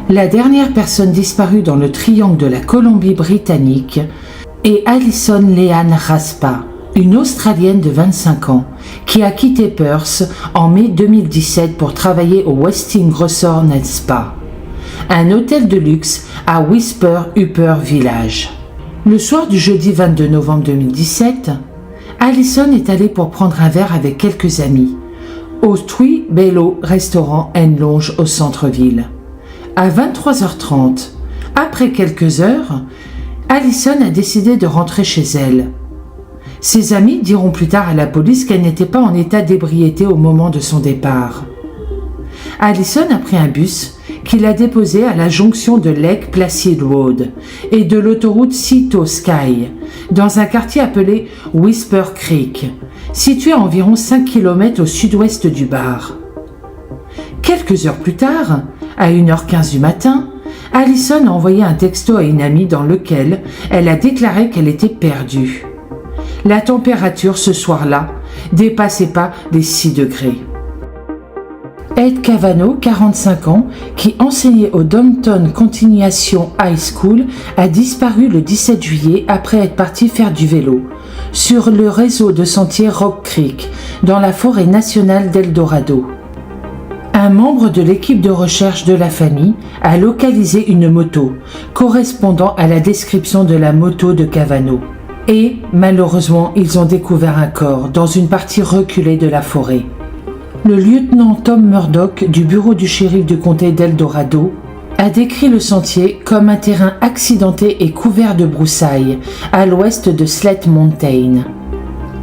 La dernière personne disparue dans le triangle de la Colombie-Britannique est Alison Leanne Raspa, une Australienne de 25 ans, qui a quitté Perth en mai 2017 pour travailler au Westin Resort & Spa, un hôtel de luxe à Whisper Upper Village. Le soir du jeudi 22 novembre 2017, Alison est allée pour prendre un verre avec quelques amis au Tui Bello Restaurant & Lounge au centre-ville. À 23h30, après quelques heures, Alison a décidé de rentrer chez elle. Ses amis diront plus tard à la police qu'elle n'était pas en état d'ébriété au moment de son départ. Alison a pris un bus qui l'a déposée à la jonction de Lake Placid Road et de l'autoroute Sea to Sky, dans un quartier appelé Whisper Creek, situé à environ 5 km au sud-ouest du bar. Quelques heures plus tard, à 1h15 du matin, Alison a envoyé un texto à une amie dans lequel elle a déclaré qu'elle était perdue. La température ce soir-là dépassait pas les 6 degrés. Ed Cavano, 45 ans, qui enseignait au Downton Continuation High School, a disparu le 17 juillet après être parti faire du vélo sur le réseau de sentiers Rock Creek, dans la forêt nationale d'Eldorado. Un membre de l'équipe de recherche de la famille a localisé une moto correspondant à la description de la moto de Cavano. Et, malheureusement, ils ont découvert un corps dans une partie reculée de la forêt. Le lieutenant Tom Murdoch du bureau du shérif du comté d'Eldorado a décrit le sentier comme un terrain accidenté et couvert de broussailles à l'ouest de Slate Mountain.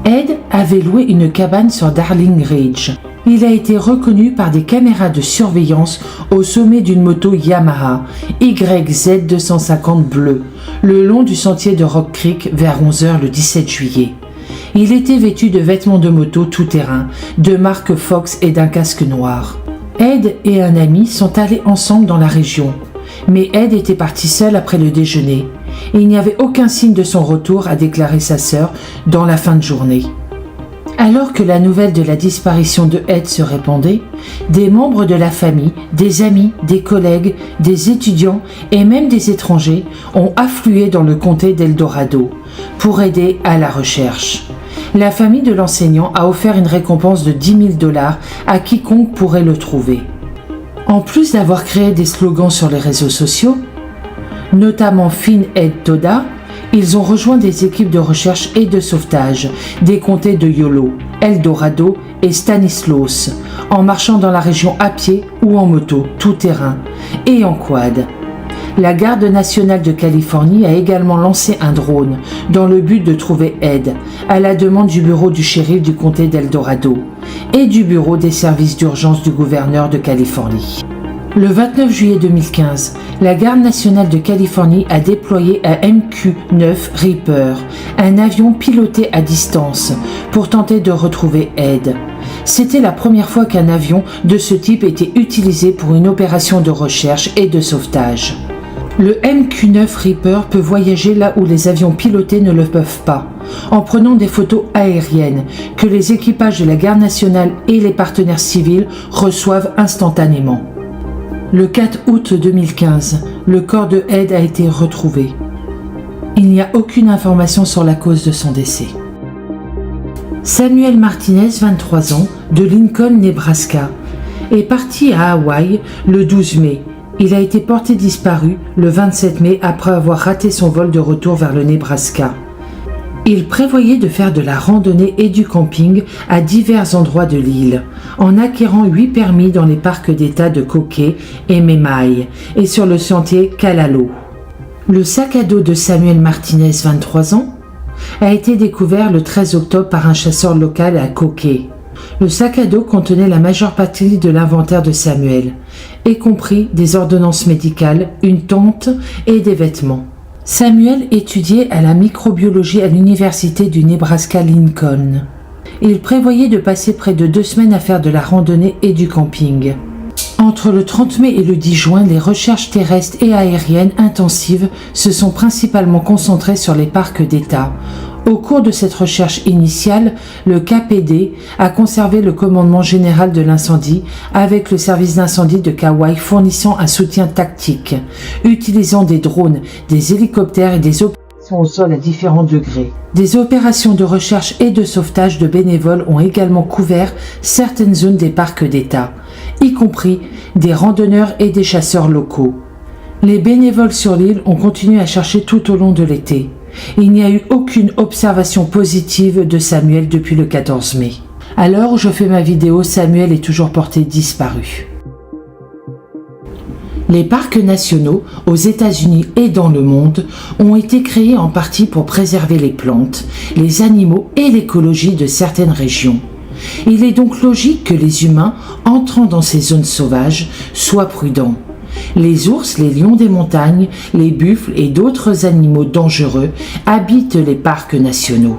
Ed avait loué une cabane sur Darling Ridge. Il a été reconnu par des caméras de surveillance au sommet d'une moto Yamaha YZ250 bleue, le long du sentier de Rock Creek vers 11h le 17 juillet. Il était vêtu de vêtements de moto tout-terrain, de marque Fox et d'un casque noir. Ed et un ami sont allés ensemble dans la région, mais Ed était parti seul après le déjeuner. Et il n'y avait aucun signe de son retour, a déclaré sa sœur dans la fin de journée. Alors que la nouvelle de la disparition de Ed se répandait, des membres de la famille, des amis, des collègues, des étudiants et même des étrangers ont afflué dans le comté d'Eldorado pour aider à la recherche. La famille de l'enseignant a offert une récompense de $10,000 à quiconque pourrait le trouver. En plus d'avoir créé des slogans sur les réseaux sociaux, notamment Find Ed Toda, ils ont rejoint des équipes de recherche et de sauvetage des comtés de Yolo, Eldorado et Stanislaus, en marchant dans la région à pied ou en moto, tout terrain, et en quad. La Garde nationale de Californie a également lancé un drone dans le but de trouver Ed, à la demande du bureau du shérif du comté d'Eldorado et du bureau des services d'urgence du gouverneur de Californie. Le 29 juillet 2015, la Garde nationale de Californie a déployé un MQ-9 Reaper, un avion piloté à distance, pour tenter de retrouver Ed. C'était la première fois qu'un avion de ce type était utilisé pour une opération de recherche et de sauvetage. Le MQ-9 Reaper peut voyager là où les avions pilotés ne le peuvent pas, en prenant des photos aériennes que les équipages de la Garde nationale et les partenaires civils reçoivent instantanément. Le 4 août 2015, le corps de Ed a été retrouvé. Il n'y a aucune information sur la cause de son décès. Samuel Martinez, 23 ans, de Lincoln, Nebraska, est parti à Hawaï le 12 mai. Il a été porté disparu le 27 mai après avoir raté son vol de retour vers le Nebraska. Il prévoyait de faire de la randonnée et du camping à divers endroits de l'île, en acquérant 8 permis dans les parcs d'État de Coquet et Memai et sur le sentier Kalalo. Le sac à dos de Samuel Martinez, 23 ans, a été découvert le 13 octobre par un chasseur local à Coquet. Le sac à dos contenait la majeure partie de l'inventaire de Samuel, y compris des ordonnances médicales, une tente et des vêtements. Samuel étudiait à la microbiologie à l'université du Nebraska-Lincoln. Il prévoyait de passer près de 2 semaines à faire de la randonnée et du camping. Entre le 30 mai et le 10 juin, les recherches terrestres et aériennes intensives se sont principalement concentrées sur les parcs d'État, Au cours de cette recherche initiale, le KPD a conservé le commandement général de l'incendie avec le service d'incendie de Kauai fournissant un soutien tactique, utilisant des drones, des hélicoptères et des opérations au sol à différents degrés. Des opérations de recherche et de sauvetage de bénévoles ont également couvert certaines zones des parcs d'État, y compris des randonneurs et des chasseurs locaux. Les bénévoles sur l'île ont continué à chercher tout au long de l'été. Il n'y a eu aucune observation positive de Samuel depuis le 14 mai. À l'heure où je fais ma vidéo, Samuel est toujours porté disparu. Les parcs nationaux, aux États-Unis et dans le monde, ont été créés en partie pour préserver les plantes, les animaux et l'écologie de certaines régions. Il est donc logique que les humains, entrant dans ces zones sauvages, soient prudents. Les ours, les lions des montagnes, les buffles et d'autres animaux dangereux habitent les parcs nationaux.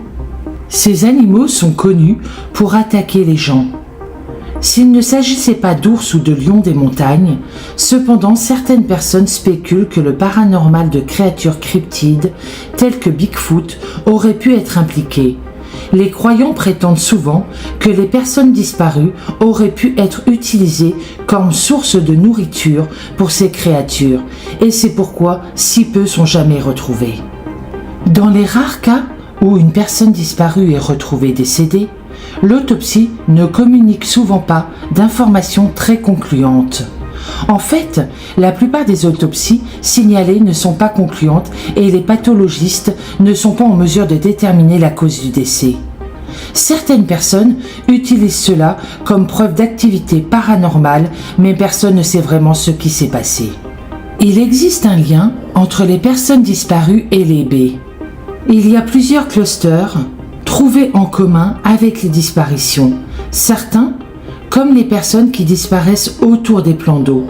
Ces animaux sont connus pour attaquer les gens. S'il ne s'agissait pas d'ours ou de lions des montagnes, cependant certaines personnes spéculent que le paranormal de créatures cryptides, telles que Bigfoot, aurait pu être impliqué. Les croyants prétendent souvent que les personnes disparues auraient pu être utilisées comme source de nourriture pour ces créatures, et c'est pourquoi si peu sont jamais retrouvées. Dans les rares cas où une personne disparue est retrouvée décédée, l'autopsie ne communique souvent pas d'informations très concluantes. En fait, la plupart des autopsies signalées ne sont pas concluantes et les pathologistes ne sont pas en mesure de déterminer la cause du décès. Certaines personnes utilisent cela comme preuve d'activité paranormale, mais personne ne sait vraiment ce qui s'est passé. Il existe un lien entre les personnes disparues et les baies. Il y a plusieurs clusters trouvés en commun avec les disparitions. Certains, comme les personnes qui disparaissent autour des plans d'eau,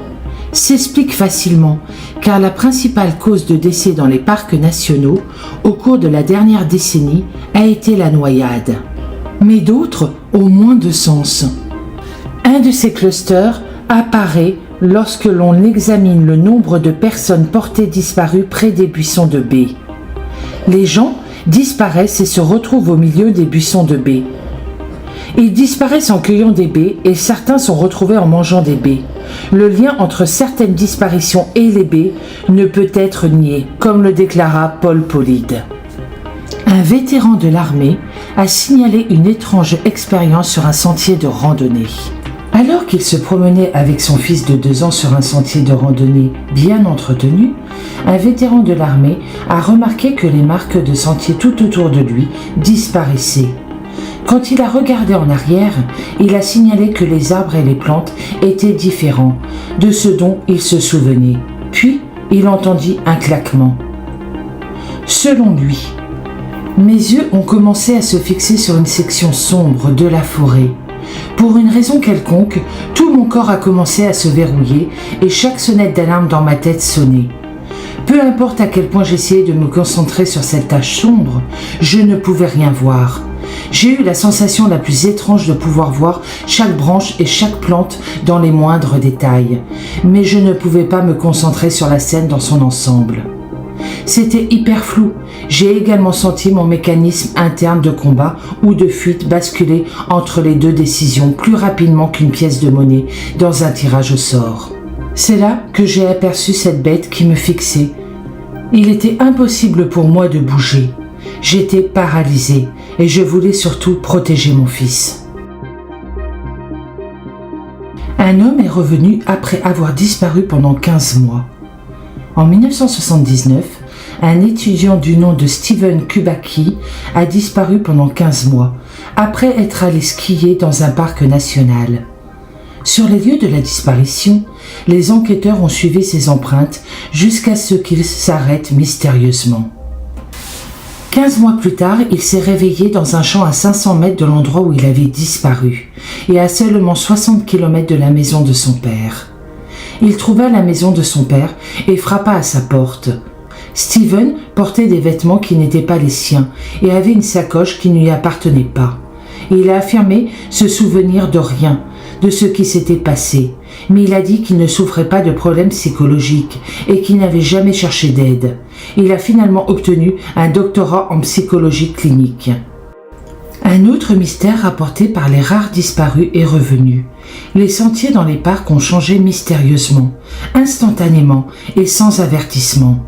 s'expliquent facilement car la principale cause de décès dans les parcs nationaux au cours de la dernière décennie a été la noyade. Mais d'autres ont moins de sens. Un de ces clusters apparaît lorsque l'on examine le nombre de personnes portées disparues près des buissons de baies. Les gens disparaissent et se retrouvent au milieu des buissons de baies. Ils disparaissent en cueillant des baies et certains sont retrouvés en mangeant des baies. Le lien entre certaines disparitions et les baies ne peut être nié, comme le déclara Paul Polide. Un vétéran de l'armée a signalé une étrange expérience sur un sentier de randonnée. Alors qu'il se promenait avec son fils de 2 ans sur un sentier de randonnée bien entretenu, un vétéran de l'armée a remarqué que les marques de sentier tout autour de lui disparaissaient. Quand il a regardé en arrière, il a signalé que les arbres et les plantes étaient différents de ce dont il se souvenait. Puis, il entendit un claquement. Selon lui, mes yeux ont commencé à se fixer sur une section sombre de la forêt. Pour une raison quelconque, tout mon corps a commencé à se verrouiller et chaque sonnette d'alarme dans ma tête sonnait. Peu importe à quel point j'essayais de me concentrer sur cette tache sombre, je ne pouvais rien voir. J'ai eu la sensation la plus étrange de pouvoir voir chaque branche et chaque plante dans les moindres détails, mais je ne pouvais pas me concentrer sur la scène dans son ensemble. C'était hyper flou. J'ai également senti mon mécanisme interne de combat ou de fuite basculer entre les deux décisions plus rapidement qu'une pièce de monnaie dans un tirage au sort. C'est là que j'ai aperçu cette bête qui me fixait. Il était impossible pour moi de bouger. J'étais paralysée et je voulais surtout protéger mon fils. Un homme est revenu après avoir disparu pendant 15 mois. En 1979, un étudiant du nom de Steven Kubacki a disparu pendant 15 mois, après être allé skier dans un parc national. Sur les lieux de la disparition, les enquêteurs ont suivi ses empreintes jusqu'à ce qu'il s'arrête mystérieusement. 15 mois plus tard, il s'est réveillé dans un champ à 500 mètres de l'endroit où il avait disparu et à seulement 60 km de la maison de son père. Il trouva la maison de son père et frappa à sa porte. Steven portait des vêtements qui n'étaient pas les siens et avait une sacoche qui ne lui appartenait pas. Il a affirmé se souvenir de rien, de ce qui s'était passé, mais il a dit qu'il ne souffrait pas de problèmes psychologiques et qu'il n'avait jamais cherché d'aide. Il a finalement obtenu un doctorat en psychologie clinique. Un autre mystère rapporté par les rares disparus est revenu. Les sentiers dans les parcs ont changé mystérieusement, instantanément et sans avertissement.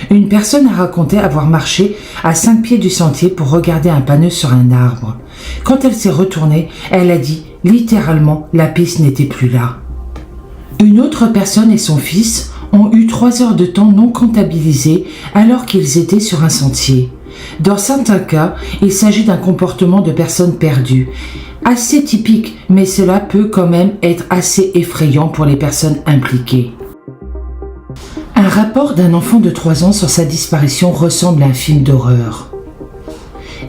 Une personne a raconté avoir marché à 5 pieds du sentier pour regarder un panneau sur un arbre. Quand elle s'est retournée, elle a dit littéralement la piste n'était plus là. Une autre personne et son fils ont eu 3 heures de temps non comptabilisées alors qu'ils étaient sur un sentier. Dans certains cas, il s'agit d'un comportement de personnes perdues. Assez typique, mais cela peut quand même être assez effrayant pour les personnes impliquées. Un rapport d'un enfant de 3 ans sur sa disparition ressemble à un film d'horreur.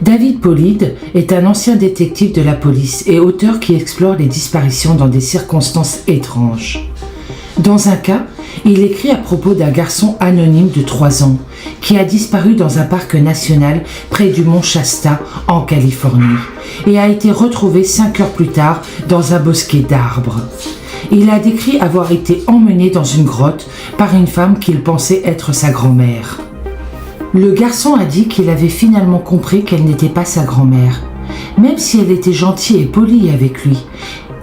David Pollitt est un ancien détective de la police et auteur qui explore les disparitions dans des circonstances étranges. Dans un cas, il écrit à propos d'un garçon anonyme de 3 ans qui a disparu dans un parc national près du mont Shasta en Californie et a été retrouvé 5 heures plus tard dans un bosquet d'arbres. Il a décrit avoir été emmené dans une grotte par une femme qu'il pensait être sa grand-mère. Le garçon a dit qu'il avait finalement compris qu'elle n'était pas sa grand-mère, même si elle était gentille et polie avec lui.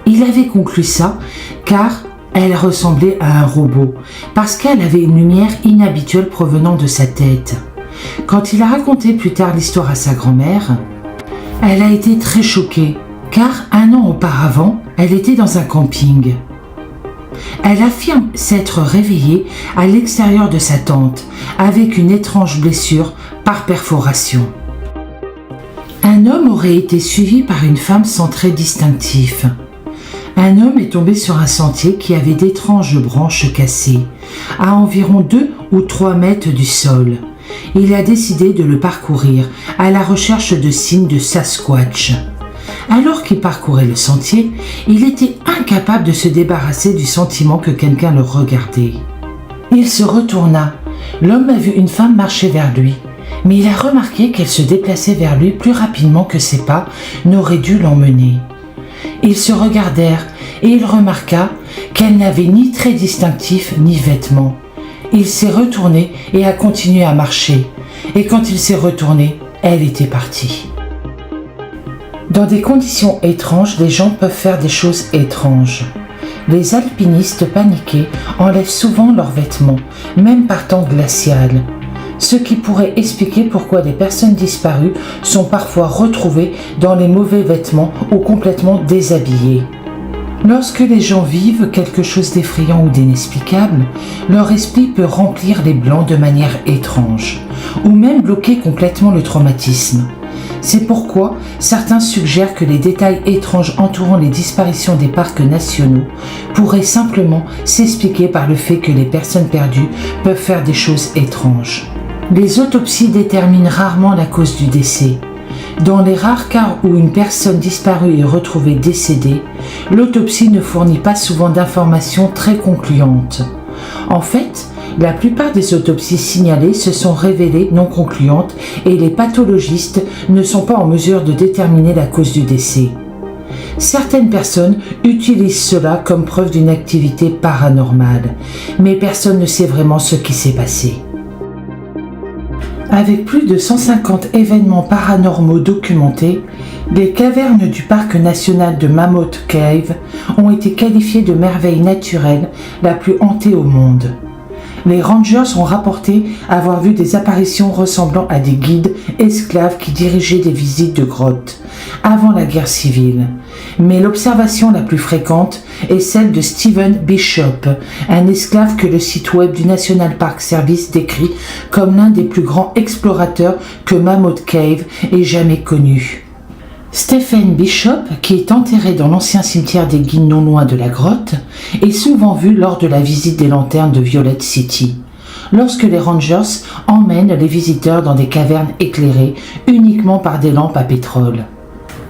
Il avait conclu ça car elle ressemblait à un robot, parce qu'elle avait une lumière inhabituelle provenant de sa tête. Quand il a raconté plus tard l'histoire à sa grand-mère, elle a été très choquée, car 1 an auparavant, elle était dans un camping. Elle affirme s'être réveillée à l'extérieur de sa tente, avec une étrange blessure par perforation. Un homme aurait été suivi par une femme sans trait distinctif. Un homme est tombé sur un sentier qui avait d'étranges branches cassées, à environ 2 ou 3 mètres du sol. Il a décidé de le parcourir à la recherche de signes de Sasquatch. Alors qu'il parcourait le sentier, il était incapable de se débarrasser du sentiment que quelqu'un le regardait. Il se retourna. L'homme a vu une femme marcher vers lui, mais il a remarqué qu'elle se déplaçait vers lui plus rapidement que ses pas n'auraient dû l'emmener. Ils se regardèrent et il remarqua qu'elle n'avait ni trait distinctif ni vêtements. Il s'est retourné et a continué à marcher. Et quand il s'est retourné, elle était partie. Dans des conditions étranges, les gens peuvent faire des choses étranges. Les alpinistes paniqués enlèvent souvent leurs vêtements, même par temps glacial. Ce qui pourrait expliquer pourquoi des personnes disparues sont parfois retrouvées dans les mauvais vêtements ou complètement déshabillées. Lorsque les gens vivent quelque chose d'effrayant ou d'inexplicable, leur esprit peut remplir les blancs de manière étrange, ou même bloquer complètement le traumatisme. C'est pourquoi certains suggèrent que les détails étranges entourant les disparitions des parcs nationaux pourraient simplement s'expliquer par le fait que les personnes perdues peuvent faire des choses étranges. Les autopsies déterminent rarement la cause du décès. Dans les rares cas où une personne disparue est retrouvée décédée, l'autopsie ne fournit pas souvent d'informations très concluantes. En fait, la plupart des autopsies signalées se sont révélées non concluantes et les pathologistes ne sont pas en mesure de déterminer la cause du décès. Certaines personnes utilisent cela comme preuve d'une activité paranormale, mais personne ne sait vraiment ce qui s'est passé. Avec plus de 150 événements paranormaux documentés, les cavernes du parc national de Mammoth Cave ont été qualifiées de merveille naturelle la plus hantée au monde. Les rangers ont rapporté avoir vu des apparitions ressemblant à des guides esclaves qui dirigeaient des visites de grottes avant la guerre civile. Mais l'observation la plus fréquente est celle de Stephen Bishop, un esclave que le site web du National Park Service décrit comme l'un des plus grands explorateurs que Mammoth Cave ait jamais connu. Stephen Bishop, qui est enterré dans l'ancien cimetière des guides non loin de la grotte, est souvent vu lors de la visite des lanternes de Violet City, lorsque les rangers emmènent les visiteurs dans des cavernes éclairées uniquement par des lampes à pétrole.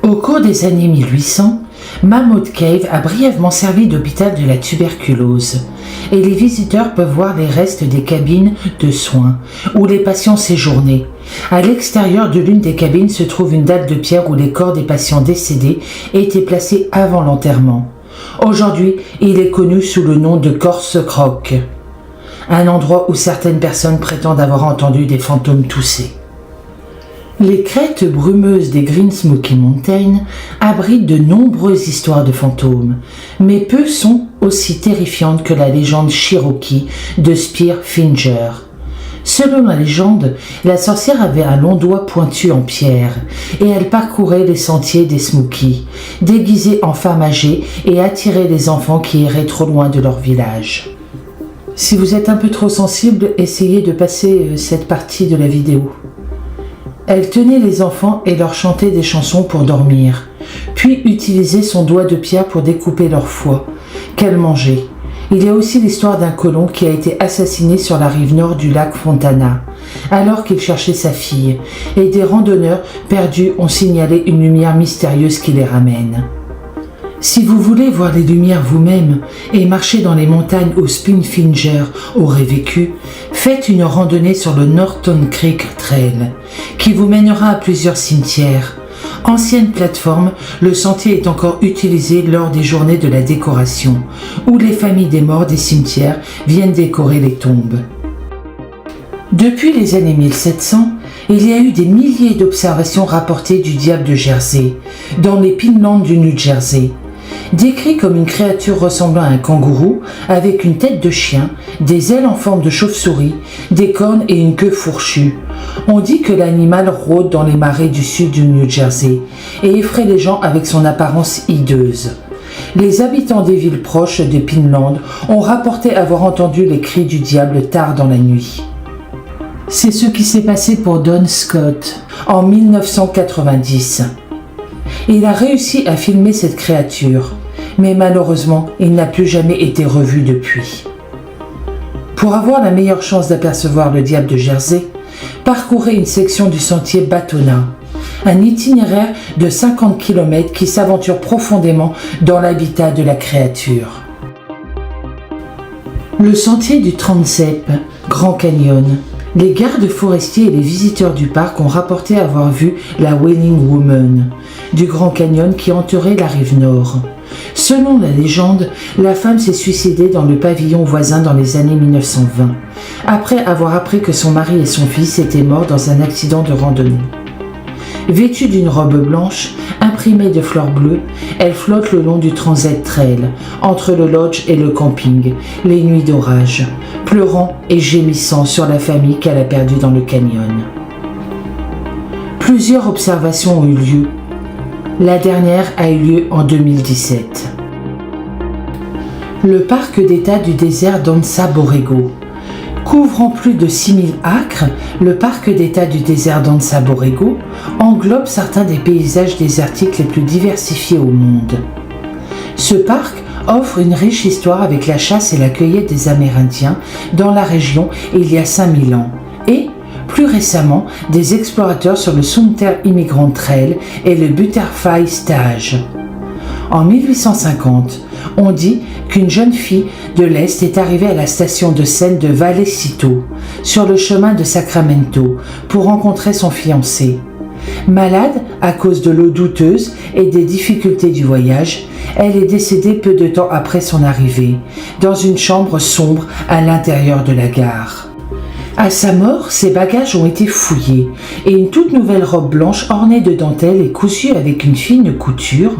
Au cours des années 1800, Mammoth Cave a brièvement servi d'hôpital de la tuberculose et les visiteurs peuvent voir les restes des cabines de soins où les patients séjournaient. À l'extérieur de l'une des cabines se trouve une dalle de pierre où les corps des patients décédés étaient placés avant l'enterrement. Aujourd'hui, il est connu sous le nom de Corse Croc, un endroit où certaines personnes prétendent avoir entendu des fantômes tousser. Les crêtes brumeuses des Green Smoky Mountains abritent de nombreuses histoires de fantômes, mais peu sont aussi terrifiantes que la légende Cherokee de Spear Finger. Selon la légende, la sorcière avait un long doigt pointu en pierre et elle parcourait les sentiers des Smokies, déguisée en femme âgée et attirait les enfants qui iraient trop loin de leur village. Si vous êtes un peu trop sensible, essayez de passer cette partie de la vidéo. Elle tenait les enfants et leur chantait des chansons pour dormir, puis utilisait son doigt de pierre pour découper leur foie, qu'elle mangeait. Il y a aussi l'histoire d'un colon qui a été assassiné sur la rive nord du lac Fontana, alors qu'il cherchait sa fille, et des randonneurs perdus ont signalé une lumière mystérieuse qui les ramène. Si vous voulez voir les lumières vous-même et marcher dans les montagnes où Spinfinger aurait vécu, faites une randonnée sur le Norton Creek Trail, qui vous mènera à plusieurs cimetières. Ancienne plateforme, le sentier est encore utilisé lors des journées de la décoration, où les familles des morts des cimetières viennent décorer les tombes. Depuis les années 1700, il y a eu des milliers d'observations rapportées du diable de Jersey, dans les Pinelands du New Jersey. Décrit comme une créature ressemblant à un kangourou, avec une tête de chien, des ailes en forme de chauve-souris, des cornes et une queue fourchue. On dit que l'animal rôde dans les marais du sud du New Jersey et effraie les gens avec son apparence hideuse. Les habitants des villes proches des Pinelands ont rapporté avoir entendu les cris du diable tard dans la nuit. C'est ce qui s'est passé pour Don Scott en 1990. Il a réussi à filmer cette créature, mais malheureusement, il n'a plus jamais été revu depuis. Pour avoir la meilleure chance d'apercevoir le diable de Jersey, parcourez une section du sentier Batona, un itinéraire de 50 km qui s'aventure profondément dans l'habitat de la créature. Le sentier du Transept, Grand Canyon. Les gardes forestiers et les visiteurs du parc ont rapporté avoir vu la Wailing Woman du Grand Canyon qui entourait la rive nord. Selon la légende, la femme s'est suicidée dans le pavillon voisin dans les années 1920, après avoir appris que son mari et son fils étaient morts dans un accident de randonnée. Vêtue d'une robe blanche, imprimée de fleurs bleues, elle flotte le long du Transept Trail, entre le lodge et le camping, les nuits d'orage, pleurant et gémissant sur la famille qu'elle a perdue dans le canyon. Plusieurs observations ont eu lieu. La dernière a eu lieu en 2017. Le parc d'État du désert d'Ansa Borrego. Couvrant plus de 6000 acres, le parc d'État du désert d'Ansa Borrego englobe certains des paysages désertiques les plus diversifiés au monde. Ce parc offre une riche histoire avec la chasse et la cueillette des Amérindiens dans la région il y a 5000 ans et, plus récemment, des explorateurs sur le Sumter Immigrant Trail et le Butterfly Stage. En 1850, on dit qu'une jeune fille de l'Est est arrivée à la station de Seine de Vallecito, sur le chemin de Sacramento, pour rencontrer son fiancé. Malade à cause de l'eau douteuse et des difficultés du voyage, elle est décédée peu de temps après son arrivée, dans une chambre sombre à l'intérieur de la gare. À sa mort, ses bagages ont été fouillés et une toute nouvelle robe blanche ornée de dentelles et cousue avec une fine couture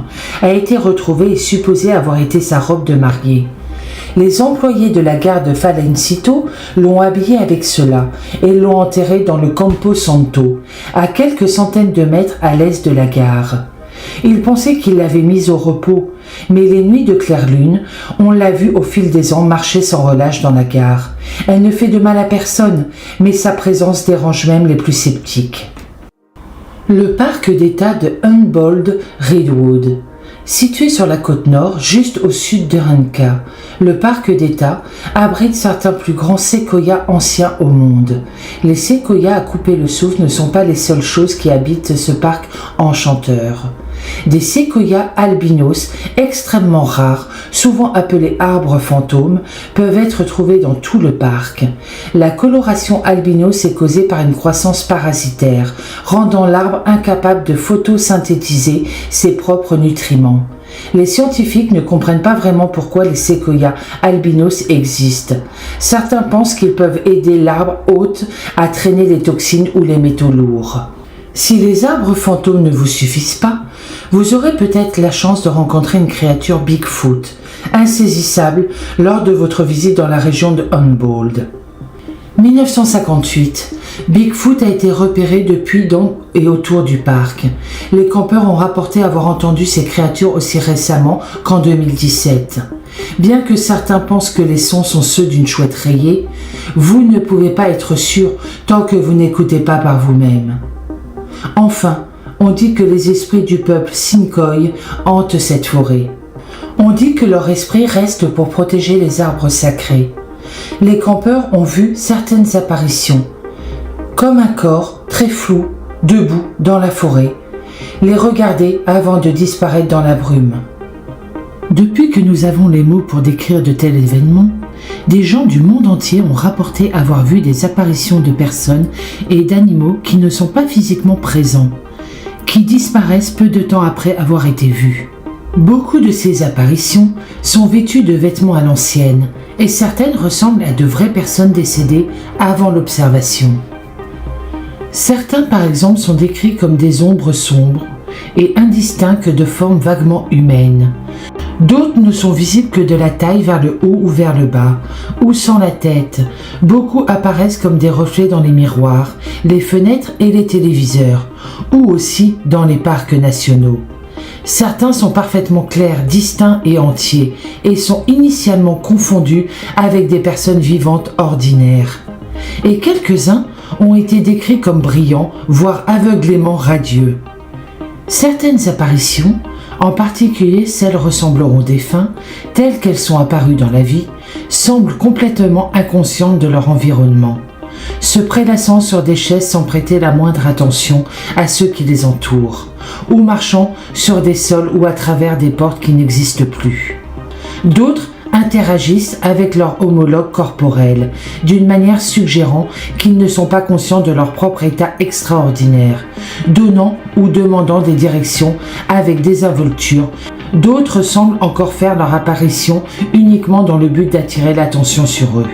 a été retrouvée et supposée avoir été sa robe de mariée. Les employés de la gare de Falencito l'ont habillée avec cela et l'ont enterrée dans le Campo Santo, à quelques centaines de mètres à l'est de la gare. Ils pensaient qu'ils l'avaient mise au repos, mais les nuits de claire lune, on l'a vue au fil des ans marcher sans relâche dans la gare. Elle ne fait de mal à personne, mais sa présence dérange même les plus sceptiques. Le parc d'État de Humboldt-Redwood. Situé sur la côte nord, juste au sud de Renca, le parc d'État abrite certains plus grands séquoias anciens au monde. Les séquoias à couper le souffle ne sont pas les seules choses qui habitent ce parc enchanteur. Des séquoias albinos extrêmement rares, souvent appelés arbres fantômes, peuvent être trouvés dans tout le parc. La coloration albinos est causée par une croissance parasitaire, rendant l'arbre incapable de photosynthétiser ses propres nutriments. Les scientifiques ne comprennent pas vraiment pourquoi les séquoias albinos existent. Certains pensent qu'ils peuvent aider l'arbre hôte à traîner les toxines ou les métaux lourds. Si les arbres fantômes ne vous suffisent pas, vous aurez peut-être la chance de rencontrer une créature Bigfoot, insaisissable lors de votre visite dans la région de Humboldt. 1958, Bigfoot a été repéré depuis dans et autour du parc. Les campeurs ont rapporté avoir entendu ces créatures aussi récemment qu'en 2017. Bien que certains pensent que les sons sont ceux d'une chouette rayée, vous ne pouvez pas être sûr tant que vous n'écoutez pas par vous-même. Enfin, on dit que les esprits du peuple Sinkoy hantent cette forêt. On dit que leur esprit reste pour protéger les arbres sacrés. Les campeurs ont vu certaines apparitions, comme un corps très flou, debout dans la forêt, les regarder avant de disparaître dans la brume. Depuis que nous avons les mots pour décrire de tels événements, des gens du monde entier ont rapporté avoir vu des apparitions de personnes et d'animaux qui ne sont pas physiquement présents, qui disparaissent peu de temps après avoir été vus. Beaucoup de ces apparitions sont vêtues de vêtements à l'ancienne, et certaines ressemblent à de vraies personnes décédées avant l'observation. Certains, par exemple, sont décrits comme des ombres sombres et indistincts de formes vaguement humaines. D'autres ne sont visibles que de la taille vers le haut ou vers le bas, ou sans la tête. Beaucoup apparaissent comme des reflets dans les miroirs, les fenêtres et les téléviseurs, ou aussi dans les parcs nationaux. Certains sont parfaitement clairs, distincts et entiers, et sont initialement confondus avec des personnes vivantes ordinaires. Et quelques-uns ont été décrits comme brillants, voire aveuglément radieux. Certaines apparitions, en particulier celles ressemblant aux défunts, telles qu'elles sont apparues dans la vie, semblent complètement inconscientes de leur environnement, se prélassant sur des chaises sans prêter la moindre attention à ceux qui les entourent, ou marchant sur des sols ou à travers des portes qui n'existent plus. D'autres interagissent avec leur homologue corporel d'une manière suggérant qu'ils ne sont pas conscients de leur propre état extraordinaire, donnant ou demandant des directions avec désinvolture. D'autres semblent encore faire leur apparition uniquement dans le but d'attirer l'attention sur eux.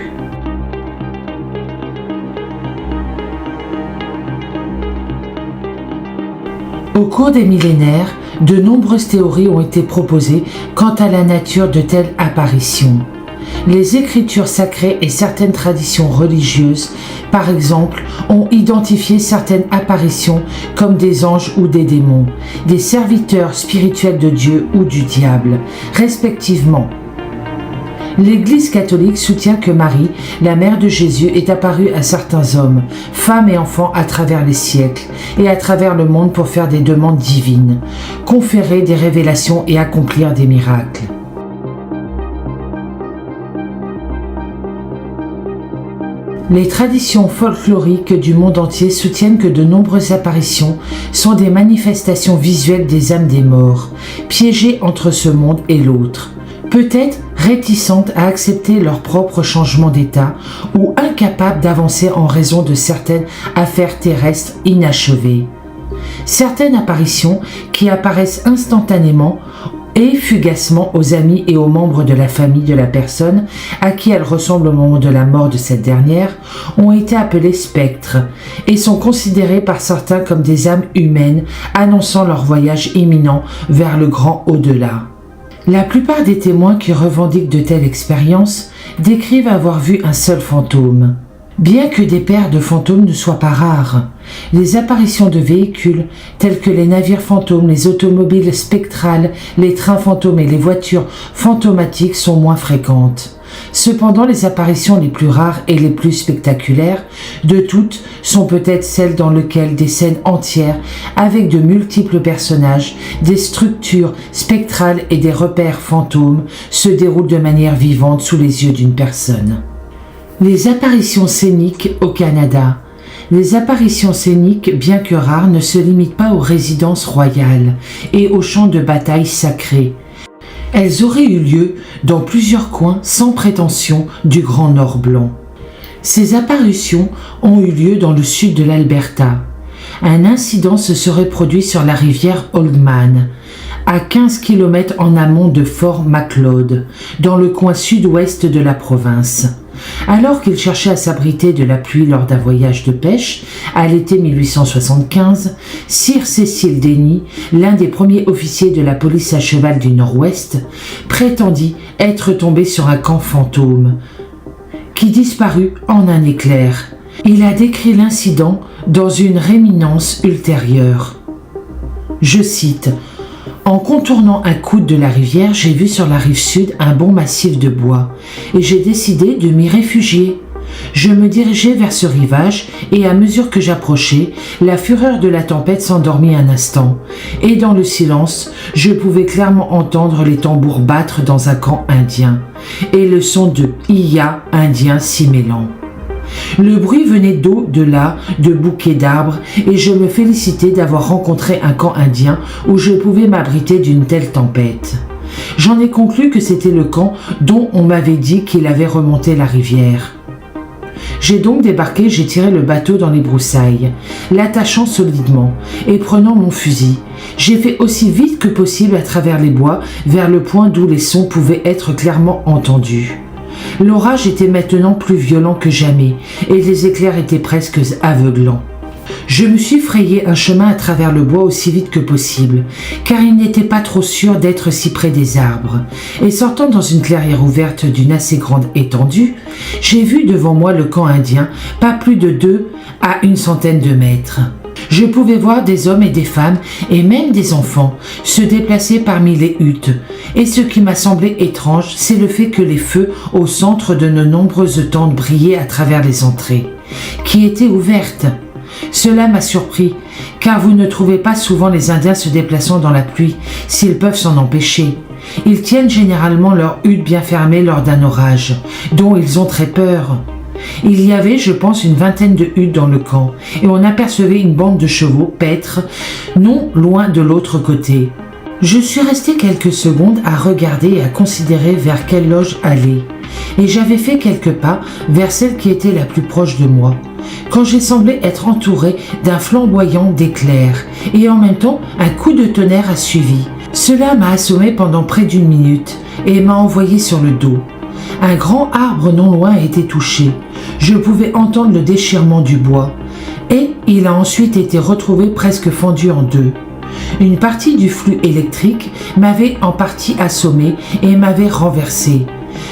Au cours des millénaires, de nombreuses théories ont été proposées quant à la nature de telles apparitions. Les écritures sacrées et certaines traditions religieuses, par exemple, ont identifié certaines apparitions comme des anges ou des démons, des serviteurs spirituels de Dieu ou du diable, respectivement. L'Église catholique soutient que Marie, la mère de Jésus, est apparue à certains hommes, femmes et enfants à travers les siècles et à travers le monde pour faire des demandes divines, conférer des révélations et accomplir des miracles. Les traditions folkloriques du monde entier soutiennent que de nombreuses apparitions sont des manifestations visuelles des âmes des morts, piégées entre ce monde et l'autre. Peut-être réticentes à accepter leur propre changement d'état ou incapables d'avancer en raison de certaines affaires terrestres inachevées. Certaines apparitions qui apparaissent instantanément et fugacement aux amis et aux membres de la famille de la personne à qui elle ressemble au moment de la mort de cette dernière ont été appelées spectres et sont considérées par certains comme des âmes humaines annonçant leur voyage imminent vers le grand au-delà. La plupart des témoins qui revendiquent de telles expériences décrivent avoir vu un seul fantôme. Bien que des paires de fantômes ne soient pas rares, les apparitions de véhicules tels que les navires fantômes, les automobiles spectrales, les trains fantômes et les voitures fantomatiques sont moins fréquentes. Cependant, les apparitions les plus rares et les plus spectaculaires de toutes sont peut-être celles dans lesquelles des scènes entières avec de multiples personnages, des structures spectrales et des repères fantômes se déroulent de manière vivante sous les yeux d'une personne. Les apparitions scéniques au Canada. Les apparitions scéniques, bien que rares, ne se limitent pas aux résidences royales et aux champs de bataille sacrés. Elles auraient eu lieu dans plusieurs coins sans prétention du Grand Nord blanc. Ces apparitions ont eu lieu dans le sud de l'Alberta. Un incident se serait produit sur la rivière Oldman, à 15 km en amont de Fort Macleod, dans le coin sud-ouest de la province. Alors qu'il cherchait à s'abriter de la pluie lors d'un voyage de pêche, à l'été 1875, Sir Cecil Denny, l'un des premiers officiers de la police à cheval du Nord-Ouest, prétendit être tombé sur un camp fantôme, qui disparut en un éclair. Il a décrit l'incident dans une réminence ultérieure. Je cite: « En contournant un coude de la rivière, j'ai vu sur la rive sud un bon massif de bois et j'ai décidé de m'y réfugier. Je me dirigeais vers ce rivage et à mesure que j'approchais, la fureur de la tempête s'endormit un instant et dans le silence, je pouvais clairement entendre les tambours battre dans un camp indien et le son de iya indien s'y mêlant. Le bruit venait d'au-delà de bouquets d'arbres et je me félicitais d'avoir rencontré un camp indien où je pouvais m'abriter d'une telle tempête. J'en ai conclu que c'était le camp dont on m'avait dit qu'il avait remonté la rivière. J'ai donc débarqué, j'ai tiré le bateau dans les broussailles, l'attachant solidement et prenant mon fusil. J'ai fait aussi vite que possible à travers les bois vers le point d'où les sons pouvaient être clairement entendus. L'orage était maintenant plus violent que jamais et les éclairs étaient presque aveuglants. Je me suis frayé un chemin à travers le bois aussi vite que possible, car il n'était pas trop sûr d'être si près des arbres. Et sortant dans une clairière ouverte d'une assez grande étendue, j'ai vu devant moi le camp indien, pas plus de 2 à 100 de mètres. Je pouvais voir des hommes et des femmes, et même des enfants, se déplacer parmi les huttes. Et ce qui m'a semblé étrange, c'est le fait que les feux au centre de nos nombreuses tentes brillaient à travers les entrées, qui étaient ouvertes. Cela m'a surpris, car vous ne trouvez pas souvent les Indiens se déplaçant dans la pluie, s'ils peuvent s'en empêcher. Ils tiennent généralement leur hutte bien fermée lors d'un orage, dont ils ont très peur. Il y avait, je pense, une 20aine de huttes dans le camp, et on apercevait une bande de chevaux paître, non loin de l'autre côté. Je suis resté quelques secondes à regarder et à considérer vers quelle loge aller, et j'avais fait quelques pas vers celle qui était la plus proche de moi, quand j'ai semblé être entouré d'un flamboyant d'éclairs, et en même temps un coup de tonnerre a suivi. Cela m'a assommé pendant près d'1 minute, et m'a envoyé sur le dos. Un grand arbre non loin a été touché. Je pouvais entendre le déchirement du bois, et il a ensuite été retrouvé presque fendu en 2. Une partie du flux électrique m'avait en partie assommé et m'avait renversé.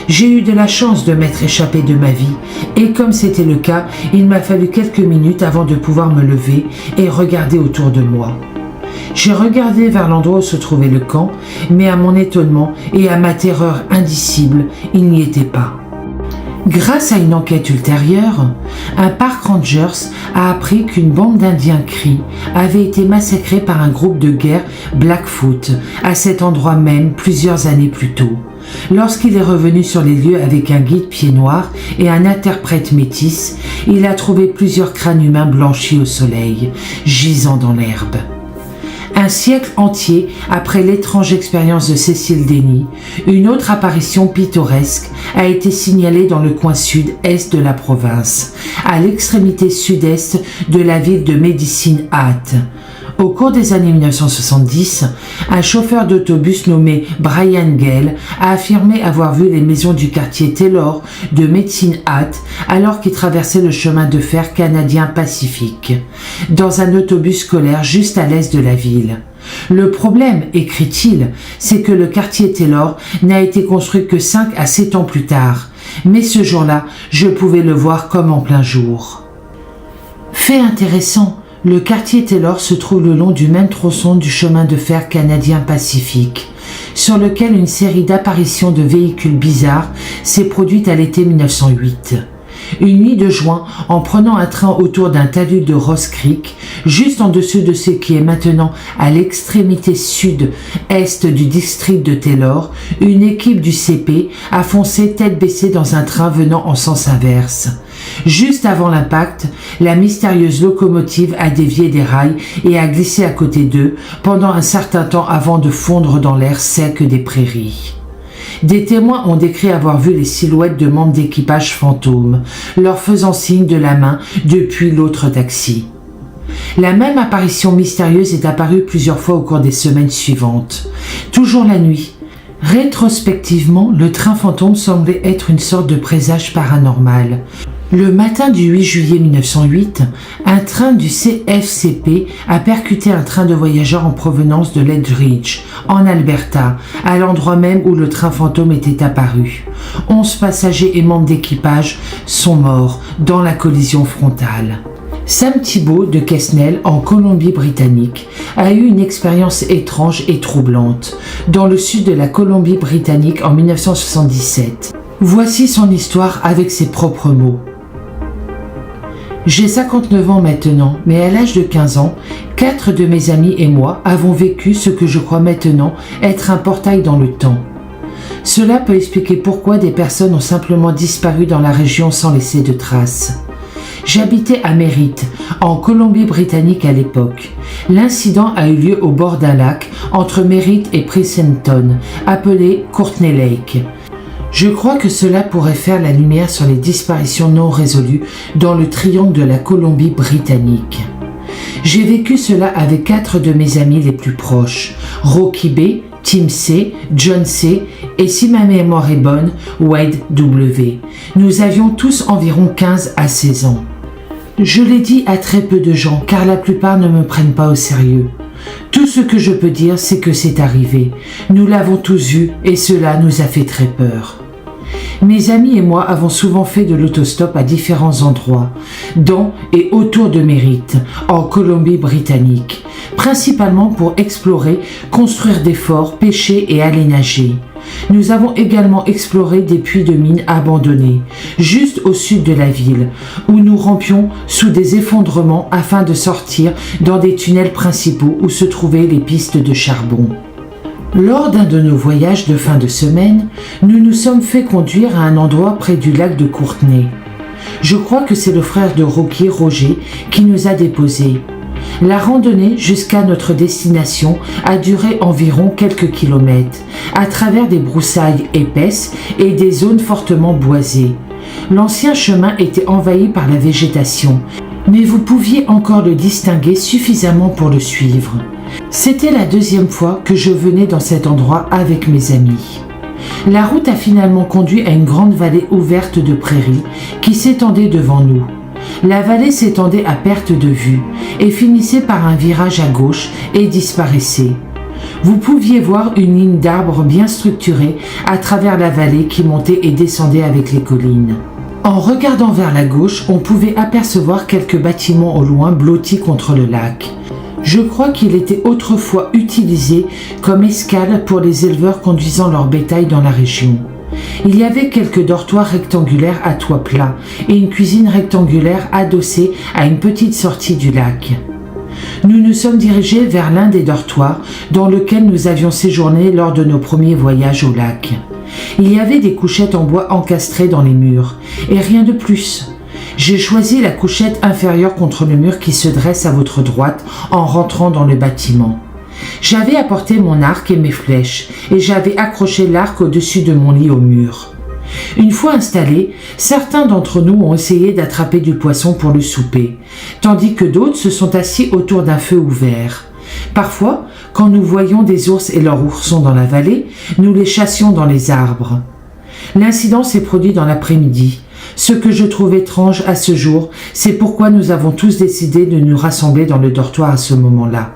J'ai eu de la chance de m'être échappé de ma vie, et comme c'était le cas, il m'a fallu quelques minutes avant de pouvoir me lever et regarder autour de moi. J'ai regardé vers l'endroit où se trouvait le camp, mais à mon étonnement et à ma terreur indicible, il n'y était pas. Grâce à une enquête ultérieure, un park rangers a appris qu'une bande d'Indiens Cris avait été massacrée par un groupe de guerre Blackfoot à cet endroit même plusieurs années plus tôt. Lorsqu'il est revenu sur les lieux avec un guide pied noir et un interprète métis, il a trouvé plusieurs crânes humains blanchis au soleil, gisant dans l'herbe. Un siècle entier après l'étrange expérience de Cecil Denny, une autre apparition pittoresque a été signalée dans le coin sud-est de la province, à l'extrémité sud-est de la ville de Medicine Hat. Au cours des années 1970, un chauffeur d'autobus nommé Brian Gale a affirmé avoir vu les maisons du quartier Taylor de Medicine Hat alors qu'il traversait le chemin de fer canadien Pacifique, dans un autobus scolaire juste à l'est de la ville. Le problème, écrit-il, c'est que le quartier Taylor n'a été construit que 5 à 7 ans plus tard, mais ce jour-là, je pouvais le voir comme en plein jour. Fait intéressant, le quartier Taylor se trouve le long du même tronçon du chemin de fer canadien Pacifique, sur lequel une série d'apparitions de véhicules bizarres s'est produite à l'été 1908. Une nuit de juin, en prenant un train autour d'un talus de Ross Creek, juste en dessous de ce qui est maintenant à l'extrémité sud-est du district de Taylor, une équipe du CP a foncé tête baissée dans un train venant en sens inverse. Juste avant l'impact, la mystérieuse locomotive a dévié des rails et a glissé à côté d'eux pendant un certain temps avant de fondre dans l'air sec des prairies. Des témoins ont décrit avoir vu les silhouettes de membres d'équipage fantômes, leur faisant signe de la main depuis l'autre taxi. La même apparition mystérieuse est apparue plusieurs fois au cours des semaines suivantes. Toujours la nuit. Rétrospectivement, le train fantôme semblait être une sorte de présage paranormal. Le matin du 8 juillet 1908, un train du CFCP a percuté un train de voyageurs en provenance de Lethbridge, en Alberta, à l'endroit même où le train fantôme était apparu. 11 passagers et membres d'équipage sont morts dans la collision frontale. Sam Thibault de Quesnel, en Colombie-Britannique, a eu une expérience étrange et troublante dans le sud de la Colombie-Britannique en 1977. Voici son histoire avec ses propres mots. J'ai 59 ans maintenant, mais à l'âge de 15 ans, 4 de mes amis et moi avons vécu ce que je crois maintenant être un portail dans le temps. Cela peut expliquer pourquoi des personnes ont simplement disparu dans la région sans laisser de traces. J'habitais à Merritt, en Colombie-Britannique à l'époque. L'incident a eu lieu au bord d'un lac entre Merritt et Princeton, appelé Courtney Lake. Je crois que cela pourrait faire la lumière sur les disparitions non résolues dans le triangle de la Colombie-Britannique. J'ai vécu cela avec 4 de mes amis les plus proches, Rocky B, Tim C, John C et, si ma mémoire est bonne, Wade W. Nous avions tous environ 15 à 16 ans. Je l'ai dit à très peu de gens car la plupart ne me prennent pas au sérieux. Tout ce que je peux dire, c'est que c'est arrivé. Nous l'avons tous vu et cela nous a fait très peur. Mes amis et moi avons souvent fait de l'autostop à différents endroits, dans et autour de Merritt, en Colombie-Britannique, principalement pour explorer, construire des forts, pêcher et aller nager. Nous avons également exploré des puits de mines abandonnés, juste au sud de la ville, où nous rampions sous des effondrements afin de sortir dans des tunnels principaux où se trouvaient les pistes de charbon. Lors d'un de nos voyages de fin de semaine, nous nous sommes fait conduire à un endroit près du lac de Courtney. Je crois que c'est le frère de Rocky, Roger, qui nous a déposés. La randonnée jusqu'à notre destination a duré environ quelques kilomètres, à travers des broussailles épaisses et des zones fortement boisées. L'ancien chemin était envahi par la végétation, mais vous pouviez encore le distinguer suffisamment pour le suivre. C'était la deuxième fois que je venais dans cet endroit avec mes amis. La route a finalement conduit à une grande vallée ouverte de prairies qui s'étendait devant nous. La vallée s'étendait à perte de vue et finissait par un virage à gauche et disparaissait. Vous pouviez voir une ligne d'arbres bien structurée à travers la vallée qui montait et descendait avec les collines. En regardant vers la gauche, on pouvait apercevoir quelques bâtiments au loin blottis contre le lac. Je crois qu'il était autrefois utilisé comme escale pour les éleveurs conduisant leur bétail dans la région. Il y avait quelques dortoirs rectangulaires à toit plat et une cuisine rectangulaire adossée à une petite sortie du lac. Nous nous sommes dirigés vers l'un des dortoirs dans lequel nous avions séjourné lors de nos premiers voyages au lac. Il y avait des couchettes en bois encastrées dans les murs, et rien de plus. J'ai choisi la couchette inférieure contre le mur qui se dresse à votre droite en rentrant dans le bâtiment. J'avais apporté mon arc et mes flèches, et j'avais accroché l'arc au-dessus de mon lit au mur. Une fois installés, certains d'entre nous ont essayé d'attraper du poisson pour le souper, tandis que d'autres se sont assis autour d'un feu ouvert. Parfois, quand nous voyions des ours et leurs oursons dans la vallée, nous les chassions dans les arbres. L'incident s'est produit dans l'après-midi. Ce que je trouve étrange à ce jour, c'est pourquoi nous avons tous décidé de nous rassembler dans le dortoir à ce moment-là.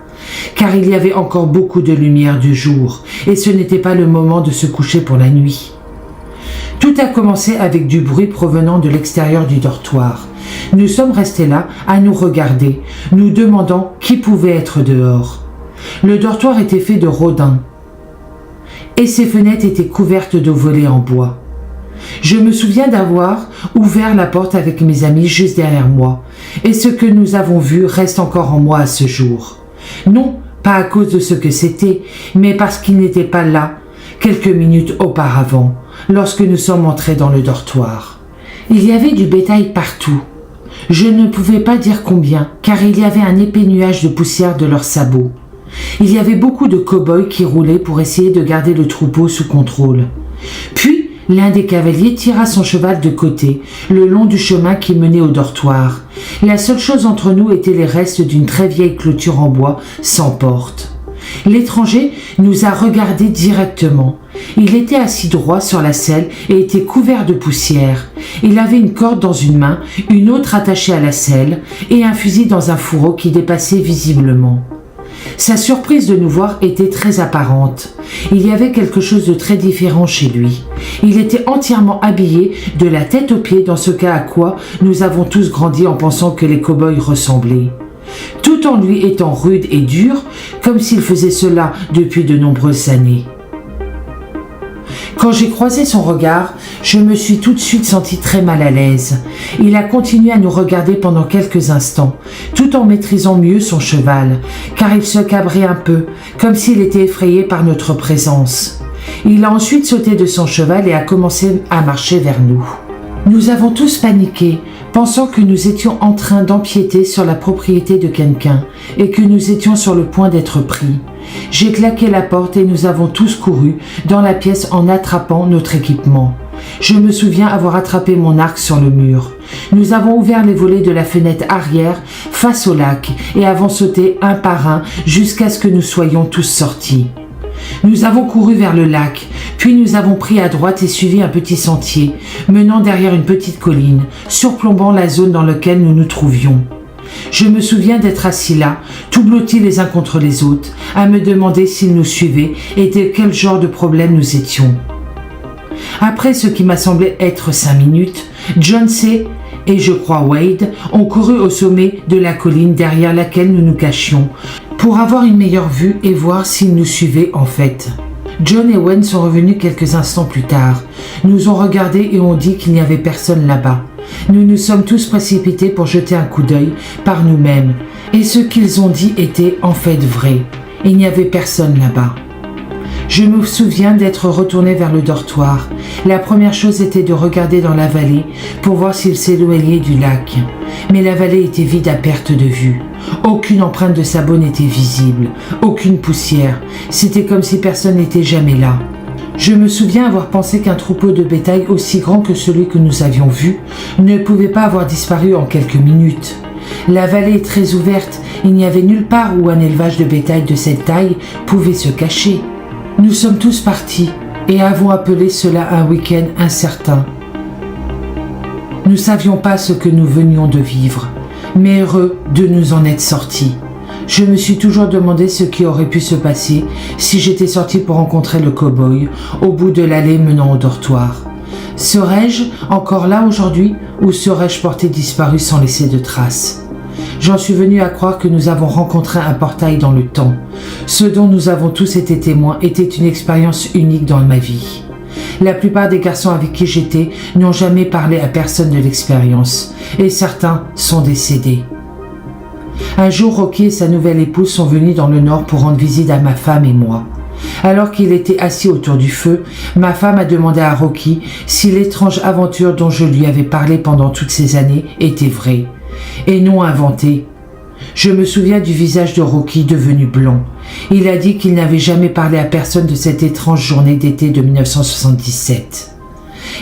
Car il y avait encore beaucoup de lumière du jour, et ce n'était pas le moment de se coucher pour la nuit. Tout a commencé avec du bruit provenant de l'extérieur du dortoir. Nous sommes restés là à nous regarder, nous demandant qui pouvait être dehors. Le dortoir était fait de rodin, et ses fenêtres étaient couvertes de volets en bois. Je me souviens d'avoir ouvert la porte avec mes amis juste derrière moi, et ce que nous avons vu reste encore en moi à ce jour. Non, pas à cause de ce que c'était, mais parce qu'il n'était pas là quelques minutes auparavant, lorsque nous sommes entrés dans le dortoir. Il y avait du bétail partout. Je ne pouvais pas dire combien, car il y avait un épais nuage de poussière de leurs sabots. Il y avait beaucoup de cow-boys qui roulaient pour essayer de garder le troupeau sous contrôle. Puis, L'un des cavaliers tira son cheval de côté, le long du chemin qui menait au dortoir. La seule chose entre nous était les restes d'une très vieille clôture en bois, sans porte. L'étranger nous a regardés directement. Il était assis droit sur la selle et était couvert de poussière. Il avait une corde dans une main, une autre attachée à la selle et un fusil dans un fourreau qui dépassait visiblement. Sa surprise de nous voir était très apparente. Il y avait quelque chose de très différent chez lui. Il était entièrement habillé de la tête aux pieds dans ce cas à quoi nous avons tous grandi en pensant que les cow-boys ressemblaient. Tout en lui étant rude et dur, comme s'il faisait cela depuis de nombreuses années. Quand j'ai croisé son regard, je me suis tout de suite senti très mal à l'aise. Il a continué à nous regarder pendant quelques instants, tout en maîtrisant mieux son cheval, car il se cabrait un peu, comme s'il était effrayé par notre présence. Il a ensuite sauté de son cheval et a commencé à marcher vers nous. Nous avons tous paniqué, pensant que nous étions en train d'empiéter sur la propriété de quelqu'un et que nous étions sur le point d'être pris. J'ai claqué la porte et nous avons tous couru dans la pièce en attrapant notre équipement. Je me souviens avoir attrapé mon arc sur le mur. Nous avons ouvert les volets de la fenêtre arrière face au lac et avons sauté un par un jusqu'à ce que nous soyons tous sortis. Nous avons couru vers le lac, puis nous avons pris à droite et suivi un petit sentier, menant derrière une petite colline, surplombant la zone dans laquelle nous nous trouvions. Je me souviens d'être assis là, tout blottis les uns contre les autres, à me demander s'ils nous suivaient et de quel genre de problème nous étions. Après ce qui m'a semblé être 5 minutes, John C. et je crois Wade ont couru au sommet de la colline derrière laquelle nous nous cachions, pour avoir une meilleure vue et voir s'ils nous suivaient en fait. John et Wayne sont revenus quelques instants plus tard, nous ont regardés et ont dit qu'il n'y avait personne là-bas. Nous nous sommes tous précipités pour jeter un coup d'œil par nous-mêmes, et ce qu'ils ont dit était en fait vrai. Il n'y avait personne là-bas. Je me souviens d'être retourné vers le dortoir. La première chose était de regarder dans la vallée pour voir s'il s'éloignait du lac. Mais la vallée était vide à perte de vue. Aucune empreinte de sabot n'était visible, aucune poussière. C'était comme si personne n'était jamais là. Je me souviens avoir pensé qu'un troupeau de bétail aussi grand que celui que nous avions vu ne pouvait pas avoir disparu en quelques minutes. La vallée est très ouverte, il n'y avait nulle part où un élevage de bétail de cette taille pouvait se cacher. Nous sommes tous partis et avons appelé cela un week-end incertain. Nous ne savions pas ce que nous venions de vivre, mais heureux de nous en être sortis. Je me suis toujours demandé ce qui aurait pu se passer si j'étais sorti pour rencontrer le cow-boy au bout de l'allée menant au dortoir. Serais-je encore là aujourd'hui ou serais-je porté disparu sans laisser de traces ? J'en suis venu à croire que nous avons rencontré un portail dans le temps. Ce dont nous avons tous été témoins était une expérience unique dans ma vie. La plupart des garçons avec qui j'étais n'ont jamais parlé à personne de l'expérience, et certains sont décédés. Un jour, Rocky et sa nouvelle épouse sont venus dans le nord pour rendre visite à ma femme et moi. Alors qu'il était assis autour du feu, ma femme a demandé à Rocky si l'étrange aventure dont je lui avais parlé pendant toutes ces années était vraie, et non inventée. Je me souviens du visage de Rocky devenu blanc. Il a dit qu'il n'avait jamais parlé à personne de cette étrange journée d'été de 1977.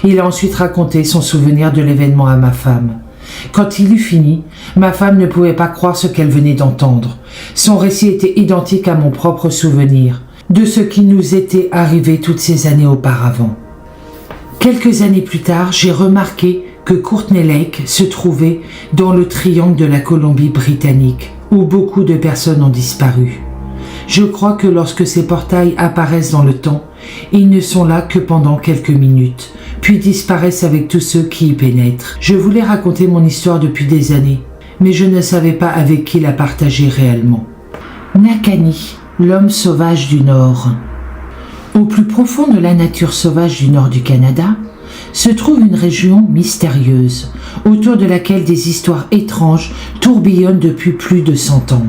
Il a ensuite raconté son souvenir de l'événement à ma femme. Quand il eut fini, ma femme ne pouvait pas croire ce qu'elle venait d'entendre. Son récit était identique à mon propre souvenir, de ce qui nous était arrivé toutes ces années auparavant. Quelques années plus tard, j'ai remarqué que Courtney Lake se trouvait dans le triangle de la Colombie-Britannique, où beaucoup de personnes ont disparu. Je crois que lorsque ces portails apparaissent dans le temps, ils ne sont là que pendant quelques minutes, puis disparaissent avec tous ceux qui y pénètrent. Je voulais raconter mon histoire depuis des années, mais je ne savais pas avec qui la partager réellement. Nakani, l'homme sauvage du Nord. Au plus profond de la nature sauvage du nord du Canada, se trouve une région mystérieuse, autour de laquelle des histoires étranges tourbillonnent depuis plus de 100 ans.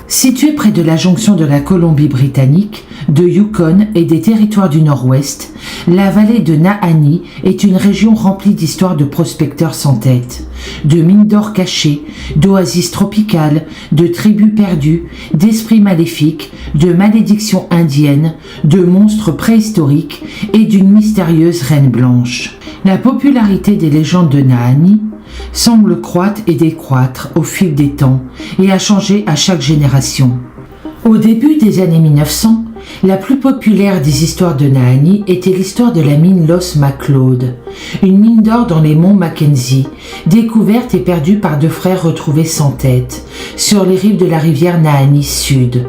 Située près de la jonction de la Colombie-Britannique, de Yukon et des territoires du Nord-Ouest, la vallée de Nahanni est une région remplie d'histoires de prospecteurs sans tête, de mines d'or cachées, d'oasis tropicales, de tribus perdues, d'esprits maléfiques, de malédictions indiennes, de monstres préhistoriques et d'une mystérieuse reine blanche. La popularité des légendes de Nahanni semble croître et décroître au fil des temps et a changé à chaque génération. Au début des années 1900, la plus populaire des histoires de Nahanni était l'histoire de la mine Lost McLeod, une mine d'or dans les monts Mackenzie, découverte et perdue par deux frères retrouvés sans tête, sur les rives de la rivière Nahanni Sud.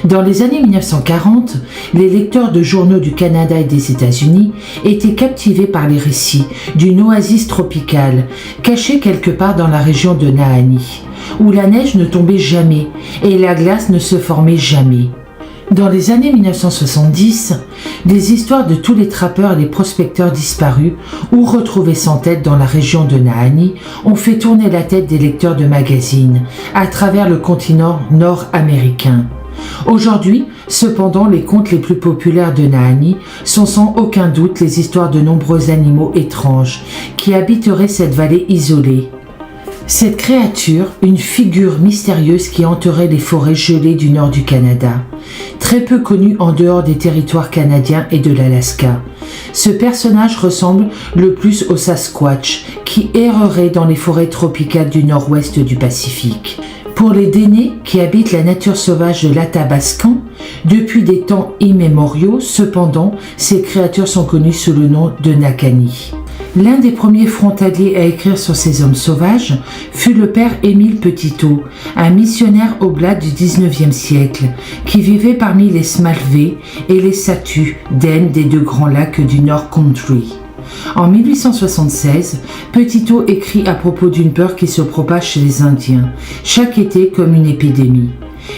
Dans les années 1940, les lecteurs de journaux du Canada et des États-Unis étaient captivés par les récits d'une oasis tropicale, cachée quelque part dans la région de Nahanni, où la neige ne tombait jamais et la glace ne se formait jamais. Dans les années 1970, les histoires de tous les trappeurs et les prospecteurs disparus ou retrouvés sans tête dans la région de Nahanni ont fait tourner la tête des lecteurs de magazines à travers le continent nord-américain. Aujourd'hui, cependant, les contes les plus populaires de Nahanni sont sans aucun doute les histoires de nombreux animaux étranges qui habiteraient cette vallée isolée. Cette créature, une figure mystérieuse qui hanterait les forêts gelées du nord du Canada, très peu connue en dehors des territoires canadiens et de l'Alaska. Ce personnage ressemble le plus au Sasquatch qui errerait dans les forêts tropicales du nord-ouest du Pacifique. Pour les Dénés qui habitent la nature sauvage de l'Athabascan, depuis des temps immémoriaux, cependant, ces créatures sont connues sous le nom de Nakani. L'un des premiers frontaliers à écrire sur ces hommes sauvages fut le père Émile Petitot, un missionnaire oblate du XIXe siècle, qui vivait parmi les Smalvés et les Satus, d'Aisne des deux grands lacs du North Country. En 1876, Petitot écrit à propos d'une peur qui se propage chez les Indiens, chaque été comme une épidémie.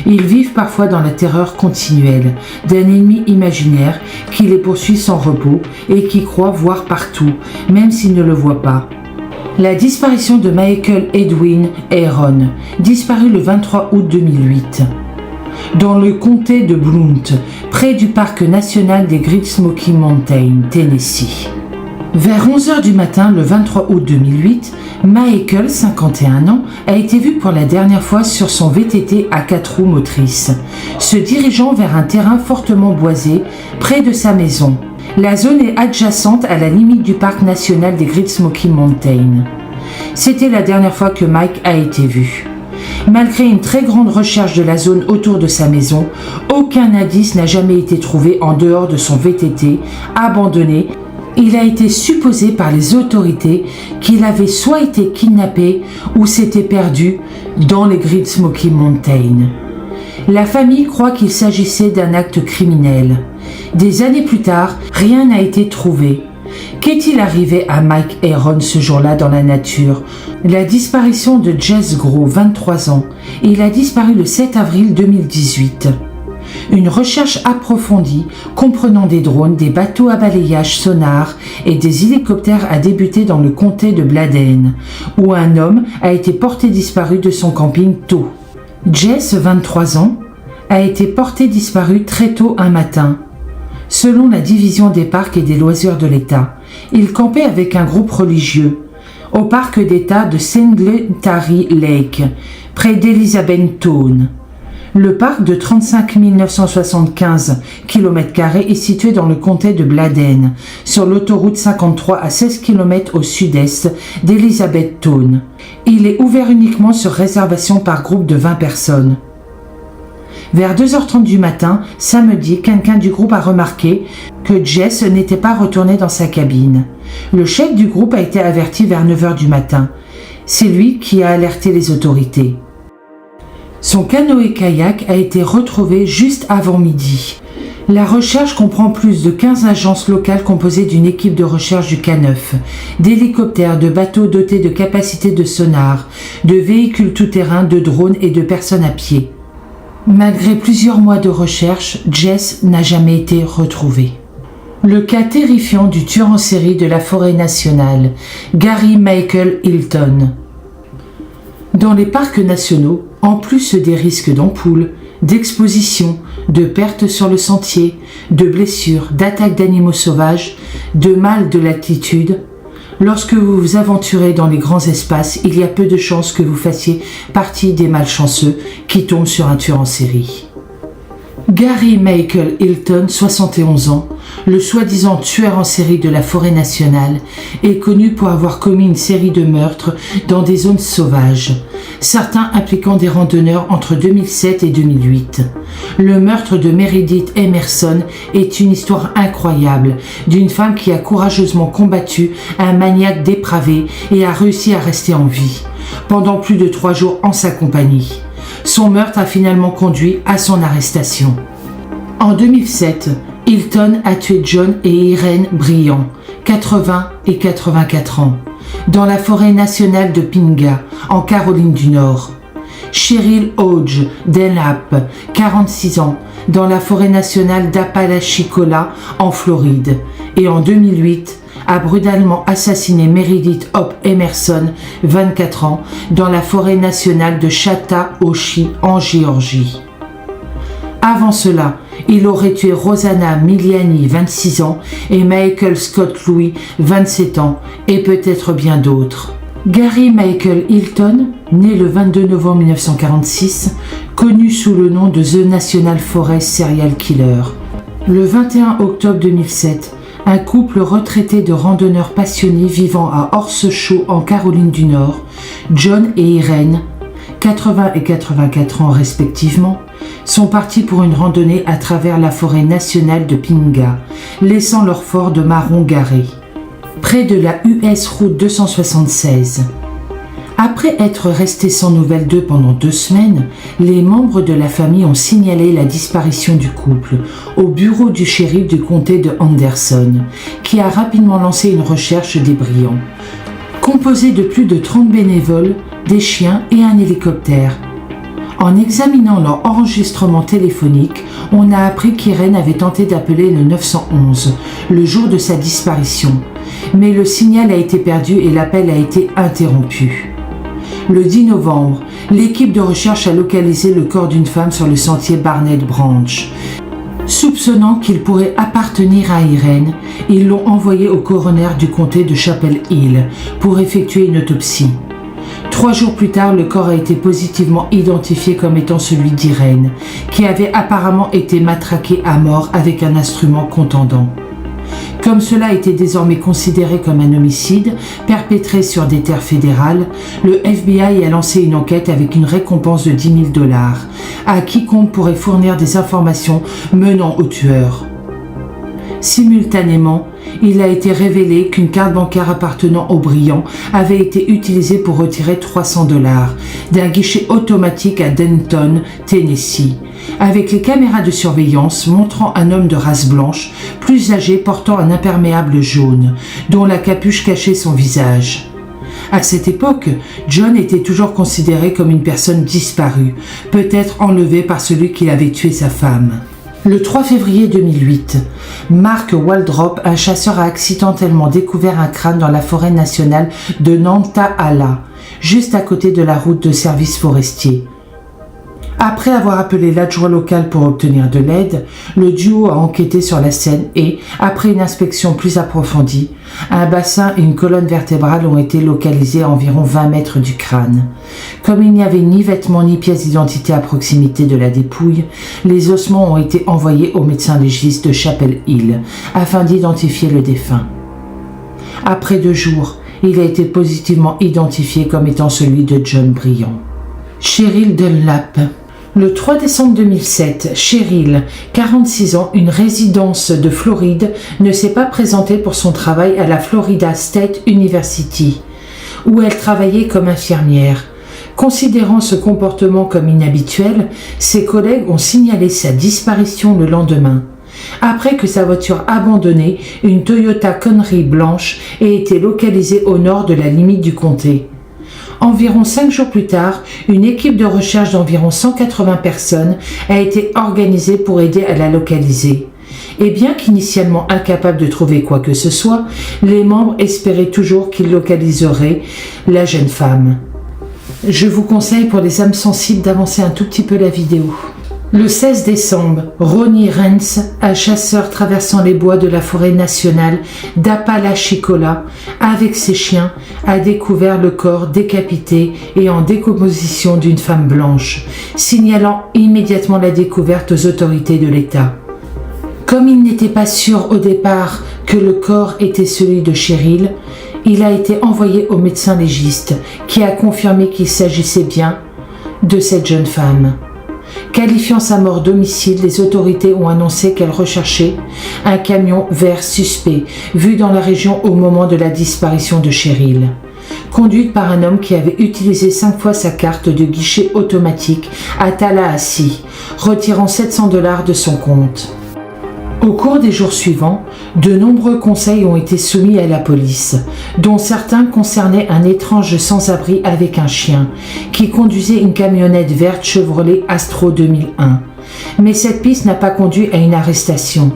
Ils vivent parfois dans la terreur continuelle d'un ennemi imaginaire qui les poursuit sans repos et qui croit voir partout, même s'ils ne le voient pas. La disparition de Michael Edwin Aaron, disparu le 23 août 2008. Dans le comté de Blount, près du parc national des Great Smoky Mountains, Tennessee. Vers 11h du matin, le 23 août 2008, Michael, 51 ans, a été vu pour la dernière fois sur son VTT à 4 roues motrices, se dirigeant vers un terrain fortement boisé près de sa maison. La zone est adjacente à la limite du parc national des Great Smoky Mountains. C'était la dernière fois que Mike a été vu. Malgré une très grande recherche de la zone autour de sa maison, aucun indice n'a jamais été trouvé en dehors de son VTT, abandonné. Il a été supposé par les autorités qu'il avait soit été kidnappé ou s'était perdu dans les Great Smoky Mountains. La famille croit qu'il s'agissait d'un acte criminel. Des années plus tard, rien n'a été trouvé. Qu'est-il arrivé à Mike Aaron ce jour-là dans la nature? La disparition de Jess Groh, 23 ans. Il a disparu le 7 avril 2018. Une recherche approfondie, comprenant des drones, des bateaux à balayage sonar et des hélicoptères a débuté dans le comté de Bladen, où un homme a été porté disparu de son camping tôt. Jess, 23 ans, a été porté disparu très tôt un matin. Selon la division des parcs et des loisirs de l'État, il campait avec un groupe religieux au parc d'État de Singletary Lake, près d'Elizabethtown. Le parc de 35 975 km² est situé dans le comté de Bladen, sur l'autoroute 53 à 16 km au sud-est d'Elizabethtown. Il est ouvert uniquement sur réservation par groupe de 20 personnes. Vers 2h30 du matin, samedi, quelqu'un du groupe a remarqué que Jess n'était pas retourné dans sa cabine. Le chef du groupe a été averti vers 9h du matin. C'est lui qui a alerté les autorités. Son canoë-kayak a été retrouvé juste avant midi. La recherche comprend plus de 15 agences locales composées d'une équipe de recherche du K9, d'hélicoptères, de bateaux dotés de capacités de sonar, de véhicules tout-terrain, de drones et de personnes à pied. Malgré plusieurs mois de recherche, Jess n'a jamais été retrouvée. Le cas terrifiant du tueur en série de la forêt nationale, Gary Michael Hilton. Dans les parcs nationaux, en plus des risques d'ampoules, d'exposition, de pertes sur le sentier, de blessures, d'attaques d'animaux sauvages, de mal de l'altitude, lorsque vous vous aventurez dans les grands espaces, il y a peu de chances que vous fassiez partie des malchanceux qui tombent sur un tueur en série. Gary Michael Hilton, 71 ans, le soi-disant tueur en série de la forêt nationale, est connu pour avoir commis une série de meurtres dans des zones sauvages, certains impliquant des randonneurs entre 2007 et 2008. Le meurtre de Meredith Emerson est une histoire incroyable d'une femme qui a courageusement combattu un maniaque dépravé et a réussi à rester en vie, pendant plus de 3 jours en sa compagnie. Son meurtre a finalement conduit à son arrestation. En 2007, Hilton a tué John et Irene Bryant, 80 et 84 ans, dans la forêt nationale de Pinga, en Caroline du Nord. Cheryl Hodge Dunlap, 46 ans, dans la forêt nationale d'Apalachicola, en Floride. Et en 2008, a brutalement assassiné Meredith Hope Emerson, 24 ans, dans la forêt nationale de Chattahoochee, en Géorgie. Avant cela, il aurait tué Rosanna Miliani, 26 ans, et Michael Scott Louis, 27 ans, et peut-être bien d'autres. Gary Michael Hilton, né le 22 novembre 1946, connu sous le nom de The National Forest Serial Killer. Le 21 octobre 2007, un couple retraité de randonneurs passionnés vivant à Horse Show en Caroline du Nord, John et Irene, 80 et 84 ans respectivement, sont partis pour une randonnée à travers la forêt nationale de Pinga, laissant leur fort de marron garé, près de la US Route 276. Après être restés sans nouvelles d'eux pendant 2 semaines, les membres de la famille ont signalé la disparition du couple au bureau du shérif du comté de Henderson, qui a rapidement lancé une recherche des brillants. Composée de plus de 30 bénévoles, des chiens et un hélicoptère. En examinant leur enregistrement téléphonique, on a appris qu'Irene avait tenté d'appeler le 911 le jour de sa disparition, mais le signal a été perdu et l'appel a été interrompu. Le 10 novembre, l'équipe de recherche a localisé le corps d'une femme sur le sentier Barnett Branch. Soupçonnant qu'il pourrait appartenir à Irene, ils l'ont envoyé au coroner du comté de Chapel Hill pour effectuer une autopsie. 3 jours plus tard, le corps a été positivement identifié comme étant celui d'Irene, qui avait apparemment été matraquée à mort avec un instrument contondant. Comme cela était désormais considéré comme un homicide perpétré sur des terres fédérales, le FBI a lancé une enquête avec une récompense de $10 000 à quiconque pourrait fournir des informations menant au tueur. Simultanément, il a été révélé qu'une carte bancaire appartenant au brillant avait été utilisée pour retirer $300 d'un guichet automatique à Denton, Tennessee, avec les caméras de surveillance montrant un homme de race blanche, plus âgé, portant un imperméable jaune, dont la capuche cachait son visage. À cette époque, John était toujours considéré comme une personne disparue, peut-être enlevée par celui qui avait tué sa femme. Le 3 février 2008, Mark Waldrop, un chasseur, a accidentellement découvert un crâne dans la forêt nationale de Nantahala, juste à côté de la route de service forestier. Après avoir appelé l'adjoint local pour obtenir de l'aide, le duo a enquêté sur la scène et, après une inspection plus approfondie, un bassin et une colonne vertébrale ont été localisés à environ 20 mètres du crâne. Comme il n'y avait ni vêtements ni pièces d'identité à proximité de la dépouille, les ossements ont été envoyés au médecin légiste de Chapel Hill afin d'identifier le défunt. Après 2 jours, il a été positivement identifié comme étant celui de John Bryant. Cheryl Dunlap. Le 3 décembre 2007, Cheryl, 46 ans, une résidence de Floride, ne s'est pas présentée pour son travail à la Florida State University, où elle travaillait comme infirmière. Considérant ce comportement comme inhabituel, ses collègues ont signalé sa disparition le lendemain, après que sa voiture abandonnée, une Toyota Camry blanche, ait été localisée au nord de la limite du comté. Environ 5 jours plus tard, une équipe de recherche d'environ 180 personnes a été organisée pour aider à la localiser. Et bien qu'initialement incapables de trouver quoi que ce soit, les membres espéraient toujours qu'ils localiseraient la jeune femme. Je vous conseille pour les âmes sensibles d'avancer un tout petit peu la vidéo. Le 16 décembre, Ronnie Renz, un chasseur traversant les bois de la forêt nationale d'Apalachicola avec ses chiens, a découvert le corps décapité et en décomposition d'une femme blanche, signalant immédiatement la découverte aux autorités de l'État. Comme il n'était pas sûr au départ que le corps était celui de Cheryl, il a été envoyé au médecin légiste qui a confirmé qu'il s'agissait bien de cette jeune femme. Qualifiant sa mort d'homicide, les autorités ont annoncé qu'elles recherchaient un camion vert suspect vu dans la région au moment de la disparition de Cheryl, conduite par un homme qui avait utilisé 5 fois sa carte de guichet automatique à Tallahassee, retirant $700 de son compte. Au cours des jours suivants, de nombreux conseils ont été soumis à la police, dont certains concernaient un étrange sans-abri avec un chien, qui conduisait une camionnette verte Chevrolet Astro 2001. Mais cette piste n'a pas conduit à une arrestation.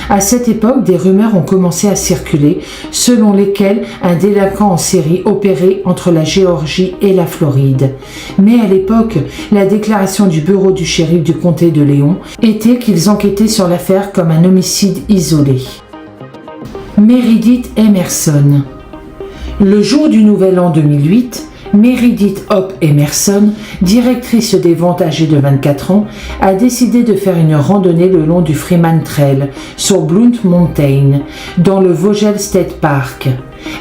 À cette époque, des rumeurs ont commencé à circuler, selon lesquelles un délinquant en série opérait entre la Géorgie et la Floride. Mais à l'époque, la déclaration du bureau du shérif du comté de Léon était qu'ils enquêtaient sur l'affaire comme un homicide isolé. Meredith Emerson. Le jour du Nouvel An 2008, Meredith Hope Emerson, directrice des ventes âgée de 24 ans, a décidé de faire une randonnée le long du Freeman Trail sur Blount Mountain, dans le Vogel State Park.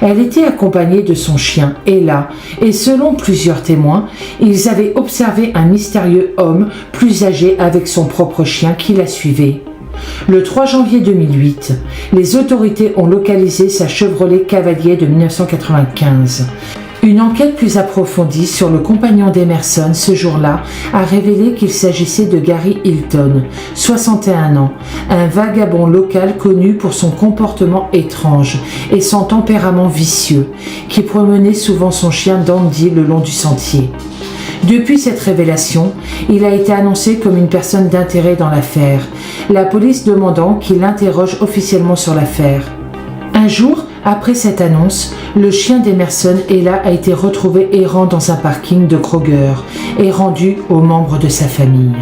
Elle était accompagnée de son chien, Ella, et selon plusieurs témoins, ils avaient observé un mystérieux homme plus âgé avec son propre chien qui la suivait. Le 3 janvier 2008, les autorités ont localisé sa Chevrolet Cavalier de 1995. Une enquête plus approfondie sur le compagnon d'Emerson ce jour-là a révélé qu'il s'agissait de Gary Hilton, 61 ans, un vagabond local connu pour son comportement étrange et son tempérament vicieux, qui promenait souvent son chien Dandy le long du sentier. Depuis cette révélation, il a été annoncé comme une personne d'intérêt dans l'affaire, la police demandant qu'il l'interroge officiellement sur l'affaire. Un jour, après cette annonce, le chien d'Emerson, Ella, a été retrouvé errant dans un parking de Kroger et rendu aux membres de sa famille.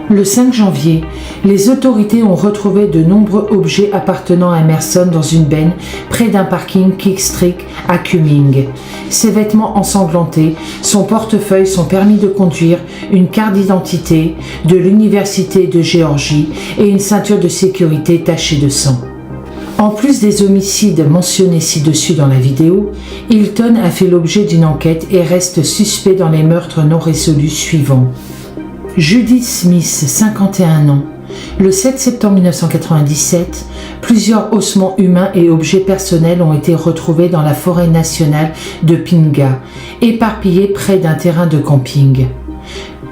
Le 5 janvier, les autorités ont retrouvé de nombreux objets appartenant à Emerson dans une benne près d'un parking Kickstreet à Cumming. Ses vêtements ensanglantés, son portefeuille, son permis de conduire, une carte d'identité de l'Université de Géorgie et une ceinture de sécurité tachée de sang. En plus des homicides mentionnés ci-dessus dans la vidéo, Hilton a fait l'objet d'une enquête et reste suspect dans les meurtres non résolus suivants. Judith Smith, 51 ans. Le 7 septembre 1997, plusieurs ossements humains et objets personnels ont été retrouvés dans la forêt nationale de Pinga, éparpillés près d'un terrain de camping.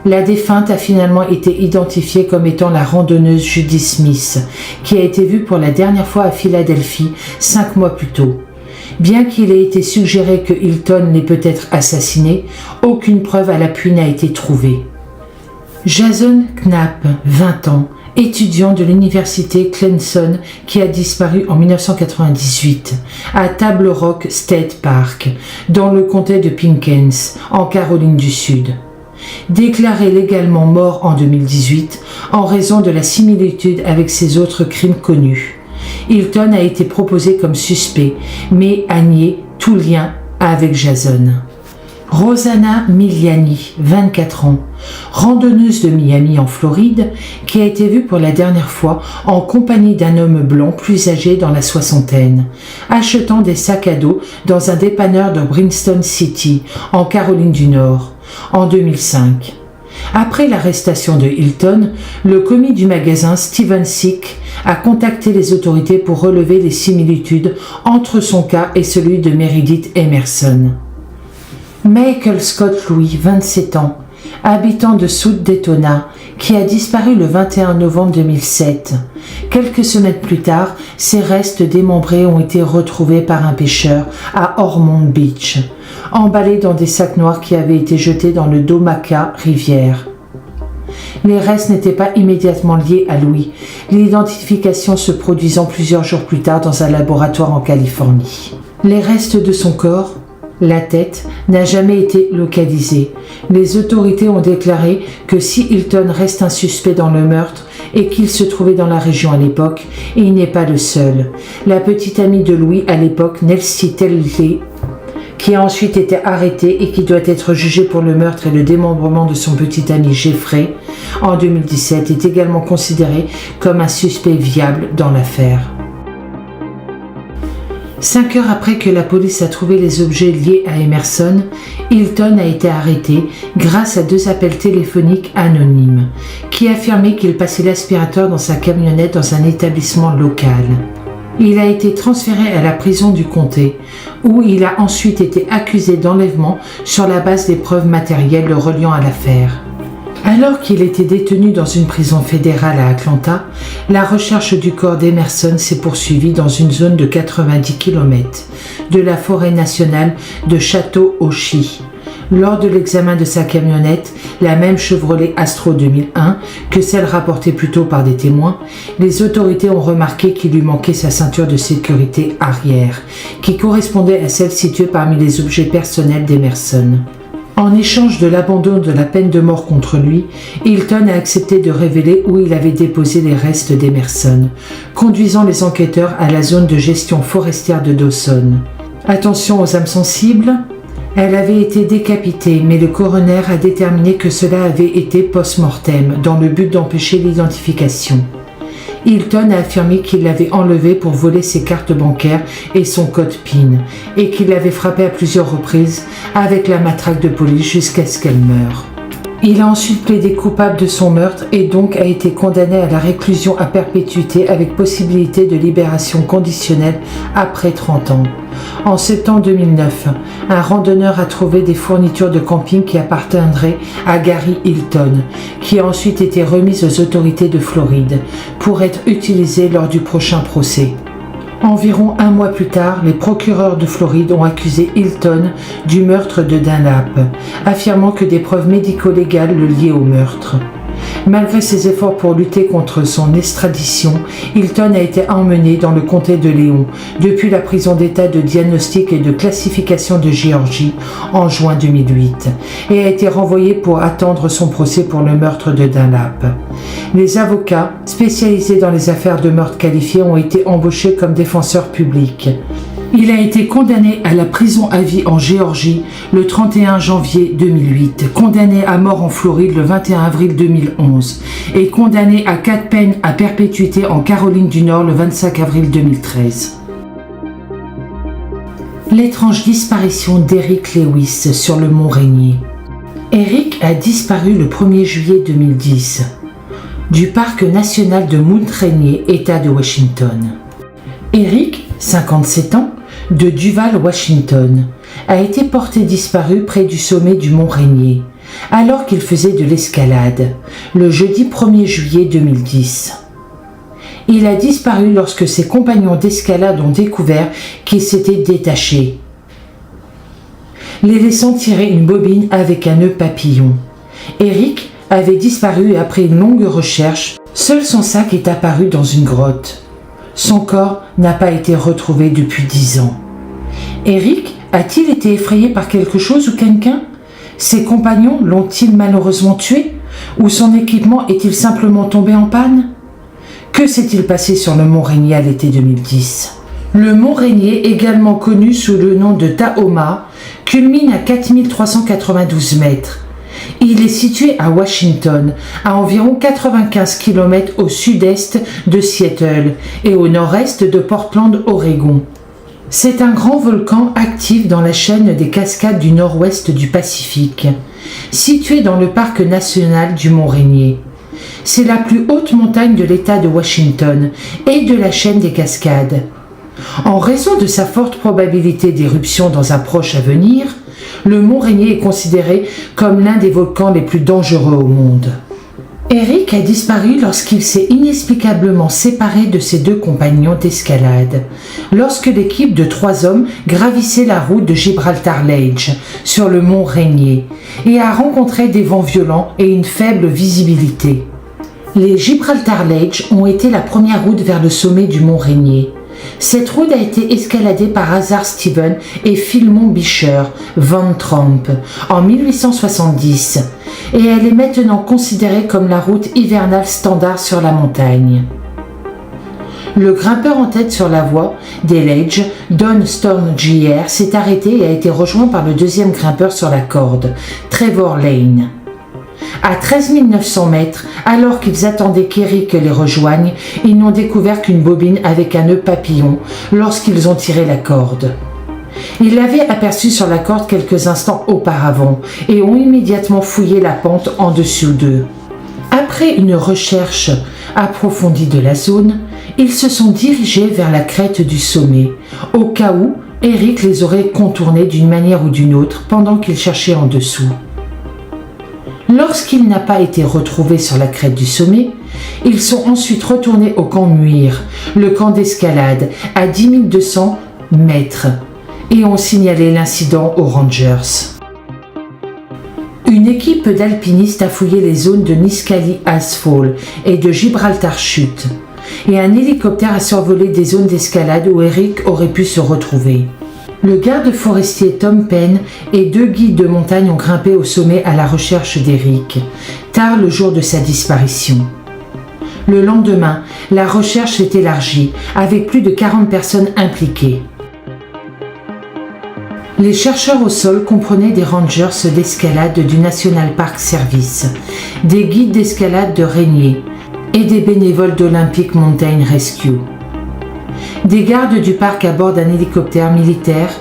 La défunte a finalement été identifiée comme étant la randonneuse Judith Smith, qui a été vue pour la dernière fois à Philadelphie 5 mois plus tôt. Bien qu'il ait été suggéré que Hilton l'ait peut-être assassinée, aucune preuve à l'appui n'a été trouvée. Jason Knapp, 20 ans, étudiant de l'université Clemson qui a disparu en 1998 à Table Rock State Park, dans le comté de Pickens, en Caroline du Sud. Déclaré légalement mort en 2018 en raison de la similitude avec ses autres crimes connus. Hilton a été proposé comme suspect, mais a nié tout lien avec Jason. Rosanna Miliani, 24 ans, randonneuse de Miami en Floride, qui a été vue pour la dernière fois en compagnie d'un homme blanc plus âgé dans la soixantaine, achetant des sacs à dos dans un dépanneur de Brinston City, en Caroline du Nord, en 2005. Après l'arrestation de Hilton, le commis du magasin Steven Sick a contacté les autorités pour relever les similitudes entre son cas et celui de Meredith Emerson. Michael Scott Louis, 27 ans, habitant de South Daytona, qui a disparu le 21 novembre 2007. Quelques semaines plus tard, ses restes démembrés ont été retrouvés par un pêcheur à Ormond Beach, emballés dans des sacs noirs qui avaient été jetés dans le Domaka rivière. Les restes n'étaient pas immédiatement liés à Louis, l'identification se produisant plusieurs jours plus tard dans un laboratoire en Californie. Les restes de son corps, La tête n'a jamais été localisée. Les autorités ont déclaré que si Hilton reste un suspect dans le meurtre et qu'il se trouvait dans la région à l'époque, il n'est pas le seul. La petite amie de Louis à l'époque, Nelsie Telly, qui a ensuite été arrêtée et qui doit être jugée pour le meurtre et le démembrement de son petit ami Jeffrey en 2017, est également considérée comme un suspect viable dans l'affaire. 5 heures après que la police a trouvé les objets liés à Emerson, Hilton a été arrêté grâce à 2 appels téléphoniques anonymes qui affirmaient qu'il passait l'aspirateur dans sa camionnette dans un établissement local. Il a été transféré à la prison du comté, où il a ensuite été accusé d'enlèvement sur la base des preuves matérielles le reliant à l'affaire. Alors qu'il était détenu dans une prison fédérale à Atlanta, la recherche du corps d'Emerson s'est poursuivie dans une zone de 90 km de la forêt nationale de Chattahoochee. Lors de l'examen de sa camionnette, la même Chevrolet Astro 2001 que celle rapportée plus tôt par des témoins, les autorités ont remarqué qu'il lui manquait sa ceinture de sécurité arrière, qui correspondait à celle située parmi les objets personnels d'Emerson. En échange de l'abandon de la peine de mort contre lui, Hilton a accepté de révéler où il avait déposé les restes d'Emerson, conduisant les enquêteurs à la zone de gestion forestière de Dawson. Attention aux âmes sensibles, elle avait été décapitée, mais le coroner a déterminé que cela avait été post-mortem, dans le but d'empêcher l'identification. Hilton a affirmé qu'il l'avait enlevée pour voler ses cartes bancaires et son code PIN, et qu'il l'avait frappée à plusieurs reprises avec la matraque de police jusqu'à ce qu'elle meure. Il a ensuite plaidé coupable de son meurtre et donc a été condamné à la réclusion à perpétuité avec possibilité de libération conditionnelle après 30 ans. En septembre 2009, un randonneur a trouvé des fournitures de camping qui appartiendraient à Gary Hilton, qui a ensuite été remise aux autorités de Floride pour être utilisées lors du prochain procès. Environ 1 mois plus tard, les procureurs de Floride ont accusé Hilton du meurtre de Dunlap, affirmant que des preuves médico-légales le liaient au meurtre. Malgré ses efforts pour lutter contre son extradition, Hilton a été emmené dans le comté de Léon depuis la prison d'État de diagnostic et de classification de Géorgie en juin 2008 et a été renvoyé pour attendre son procès pour le meurtre de Dunlap. Les avocats spécialisés dans les affaires de meurtre qualifiés ont été embauchés comme défenseurs publics. Il a été condamné à la prison à vie en Géorgie le 31 janvier 2008, condamné à mort en Floride le 21 avril 2011 et condamné à 4 peines à perpétuité en Caroline du Nord le 25 avril 2013. L'étrange disparition d'Eric Lewis sur le mont Rainier. Eric a disparu le 1er juillet 2010 du parc national de Mount Rainier, État de Washington. Eric, 57 ans, de Duval, Washington, a été porté disparu près du sommet du mont Rainier, alors qu'il faisait de l'escalade, le jeudi 1er juillet 2010. Il a disparu lorsque ses compagnons d'escalade ont découvert qu'il s'était détaché, les laissant tirer une bobine avec un nœud papillon. Eric avait disparu et après une longue recherche, seul son sac est apparu dans une grotte. Son corps n'a pas été retrouvé depuis 10 ans. Eric a-t-il été effrayé par quelque chose ou quelqu'un? Ses compagnons l'ont-ils malheureusement tué? Ou son équipement est-il simplement tombé en panne? Que s'est-il passé sur le mont Rainier à l'été 2010? Le mont Rainier, également connu sous le nom de Tahoma, culmine à 4392 mètres. Il est situé à Washington, à environ 95 km au sud-est de Seattle et au nord-est de Portland, Oregon. C'est un grand volcan actif dans la chaîne des cascades du nord-ouest du Pacifique, situé dans le parc national du mont Rainier. C'est la plus haute montagne de l'État de Washington et de la chaîne des cascades. En raison de sa forte probabilité d'éruption dans un proche avenir, le mont Rainier est considéré comme l'un des volcans les plus dangereux au monde. Eric a disparu lorsqu'il s'est inexplicablement séparé de ses 2 compagnons d'escalade, lorsque l'équipe de 3 hommes gravissait la route de Gibraltar Ledge sur le mont Rainier et a rencontré des vents violents et une faible visibilité. Les Gibraltar Ledge ont été la première route vers le sommet du mont Rainier. Cette route a été escaladée par Hazard Steven et Philemon Beecher Van Tromp en 1870 et elle est maintenant considérée comme la route hivernale standard sur la montagne. Le grimpeur en tête sur la voie d'Eledge, Don Storm Jr., s'est arrêté et a été rejoint par le deuxième grimpeur sur la corde, Trevor Lane. À 13 900 mètres, alors qu'ils attendaient qu'Eric les rejoigne, ils n'ont découvert qu'une bobine avec un nœud papillon lorsqu'ils ont tiré la corde. Ils l'avaient aperçu sur la corde quelques instants auparavant et ont immédiatement fouillé la pente en dessous d'eux. Après une recherche approfondie de la zone, ils se sont dirigés vers la crête du sommet, au cas où Eric les aurait contournés d'une manière ou d'une autre pendant qu'ils cherchaient en dessous. Lorsqu'il n'a pas été retrouvé sur la crête du sommet, ils sont ensuite retournés au camp Muir, le camp d'escalade, à 10 200 mètres, et ont signalé l'incident aux Rangers. Une équipe d'alpinistes a fouillé les zones de Nisqually Icefall et de Gibraltar Chute, et un hélicoptère a survolé des zones d'escalade où Eric aurait pu se retrouver. Le garde forestier Tom Penn et 2 guides de montagne ont grimpé au sommet à la recherche d'Eric, tard le jour de sa disparition. Le lendemain, la recherche s'est élargie, avec plus de 40 personnes impliquées. Les chercheurs au sol comprenaient des rangers d'escalade du National Park Service, des guides d'escalade de Rainier et des bénévoles d'Olympic Mountain Rescue. Des gardes du parc à bord d'un hélicoptère militaire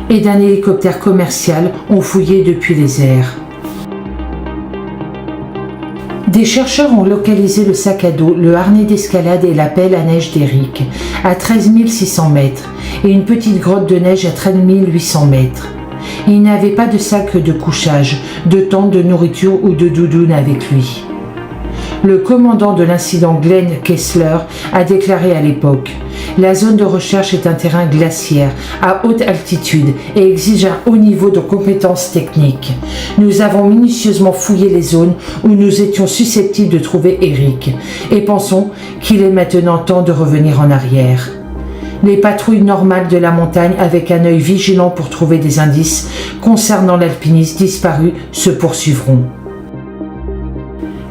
et d'un hélicoptère commercial ont fouillé depuis les airs. Des chercheurs ont localisé le sac à dos, le harnais d'escalade et la pelle à neige d'Eric à 13 600 mètres et une petite grotte de neige à 13 800 mètres. Il n'avait pas de sac de couchage, de tente, de nourriture ou de doudoune avec lui. Le commandant de l'incident, Glenn Kessler, a déclaré à l'époque « La zone de recherche est un terrain glaciaire, à haute altitude et exige un haut niveau de compétences techniques. Nous avons minutieusement fouillé les zones où nous étions susceptibles de trouver Eric et pensons qu'il est maintenant temps de revenir en arrière. Les patrouilles normales de la montagne avec un œil vigilant pour trouver des indices concernant l'alpiniste disparu se poursuivront. »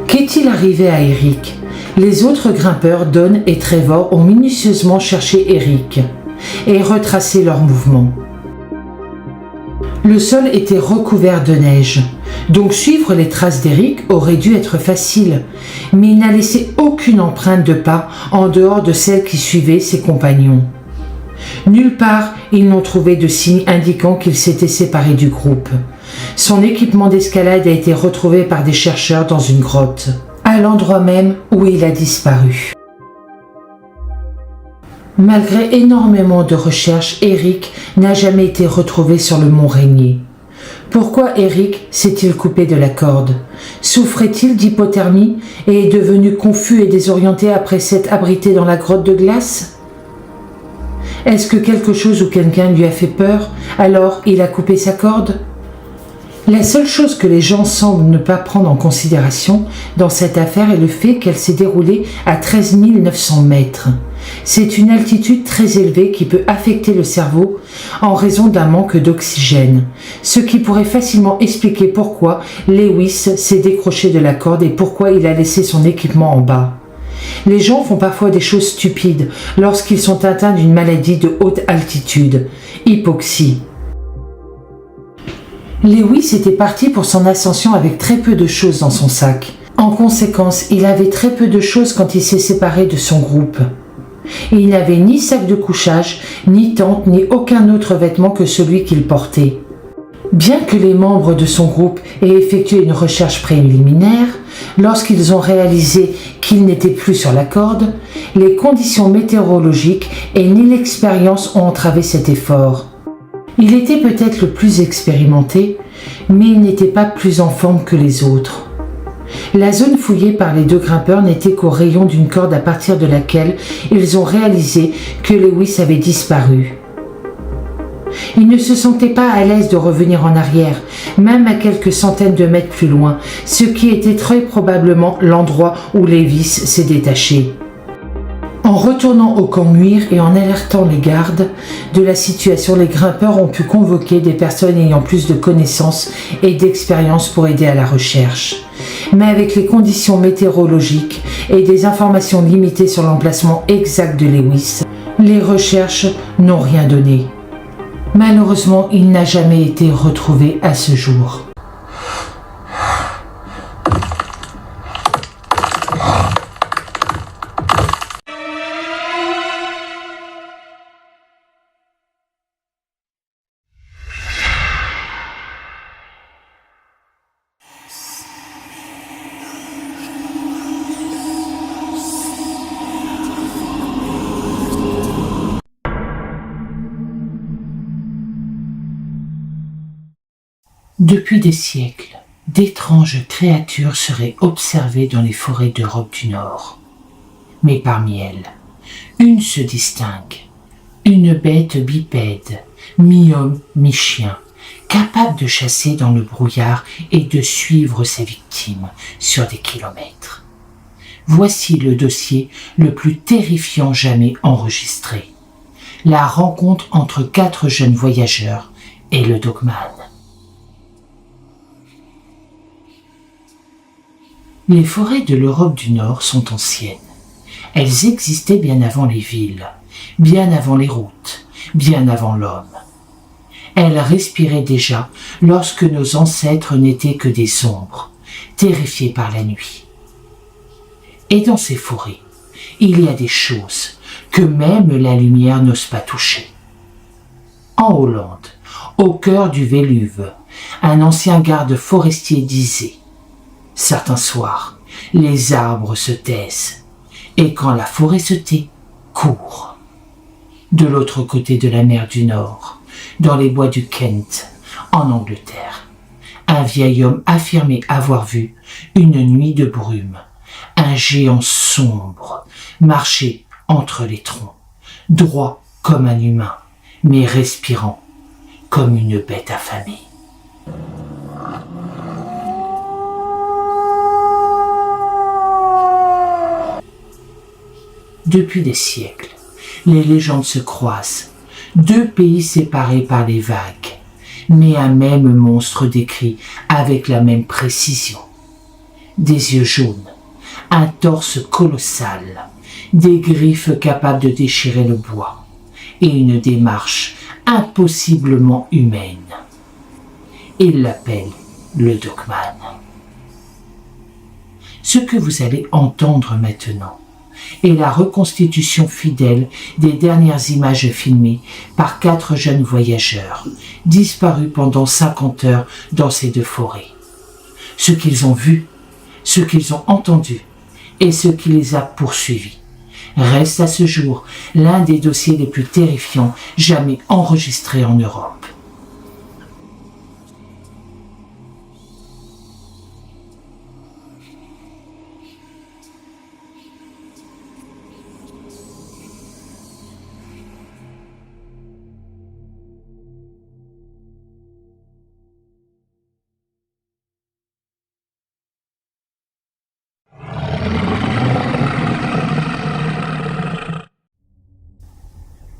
Qu'est-il arrivé à Eric ? Les autres grimpeurs, Don et Trevor, ont minutieusement cherché Eric et retracé leurs mouvements. Le sol était recouvert de neige, donc suivre les traces d'Eric aurait dû être facile, mais il n'a laissé aucune empreinte de pas en dehors de celle qui suivait ses compagnons. Nulle part, ils n'ont trouvé de signe indiquant qu'il s'était séparé du groupe. Son équipement d'escalade a été retrouvé par des chercheurs dans une grotte, à l'endroit même où il a disparu. Malgré énormément de recherches, Eric n'a jamais été retrouvé sur le mont Rainier. Pourquoi Eric s'est-il coupé de la corde ? Souffrait-il d'hypothermie et est devenu confus et désorienté après s'être abrité dans la grotte de glace ? Est-ce que quelque chose ou quelqu'un lui a fait peur, alors il a coupé sa corde ? La seule chose que les gens semblent ne pas prendre en considération dans cette affaire est le fait qu'elle s'est déroulée à 13 900 mètres. C'est une altitude très élevée qui peut affecter le cerveau en raison d'un manque d'oxygène, ce qui pourrait facilement expliquer pourquoi Lewis s'est décroché de la corde et pourquoi il a laissé son équipement en bas. Les gens font parfois des choses stupides lorsqu'ils sont atteints d'une maladie de haute altitude, hypoxie. Lewis était parti pour son ascension avec très peu de choses dans son sac. En conséquence, il avait très peu de choses quand il s'est séparé de son groupe. Il n'avait ni sac de couchage, ni tente, ni aucun autre vêtement que celui qu'il portait. Bien que les membres de son groupe aient effectué une recherche préliminaire, lorsqu'ils ont réalisé qu'il n'était plus sur la corde, les conditions météorologiques et l'inexpérience ont entravé cet effort. Il était peut-être le plus expérimenté, mais il n'était pas plus en forme que les autres. La zone fouillée par les 2 grimpeurs n'était qu'au rayon d'une corde à partir de laquelle ils ont réalisé que Lewis avait disparu. Ils ne se sentaient pas à l'aise de revenir en arrière, même à quelques centaines de mètres plus loin, ce qui était très probablement l'endroit où Lewis s'est détaché. En retournant au camp Muir et en alertant les gardes de la situation, les grimpeurs ont pu convoquer des personnes ayant plus de connaissances et d'expérience pour aider à la recherche. Mais avec les conditions météorologiques et des informations limitées sur l'emplacement exact de Lewis, les recherches n'ont rien donné. Malheureusement, il n'a jamais été retrouvé à ce jour. Depuis des siècles, d'étranges créatures seraient observées dans les forêts d'Europe du Nord. Mais parmi elles, une se distingue, une bête bipède, mi-homme, mi-chien, capable de chasser dans le brouillard et de suivre ses victimes sur des kilomètres. Voici le dossier le plus terrifiant jamais enregistré. La rencontre entre 4 jeunes voyageurs et le Dogman. Les forêts de l'Europe du Nord sont anciennes. Elles existaient bien avant les villes, bien avant les routes, bien avant l'homme. Elles respiraient déjà lorsque nos ancêtres n'étaient que des ombres, terrifiés par la nuit. Et dans ces forêts, il y a des choses que même la lumière n'ose pas toucher. En Hollande, au cœur du Véluve, un ancien garde forestier disait: certains soirs, les arbres se taisent, et quand la forêt se tait, court. De l'autre côté de la mer du Nord, dans les bois du Kent, en Angleterre, un vieil homme affirmait avoir vu, une nuit de brume, un géant sombre marcher entre les troncs, droit comme un humain, mais respirant comme une bête affamée. Depuis des siècles, les légendes se croisent, 2 pays séparés par les vagues, mais un même monstre décrit avec la même précision. Des yeux jaunes, un torse colossal, des griffes capables de déchirer le bois, et une démarche impossiblement humaine. Il l'appelle le Dogman. Ce que vous allez entendre maintenant est la reconstitution fidèle des dernières images filmées par 4 jeunes voyageurs, disparus pendant 50 heures dans ces 2 forêts. Ce qu'ils ont vu, ce qu'ils ont entendu et ce qui les a poursuivis reste à ce jour l'un des dossiers les plus terrifiants jamais enregistrés en Europe.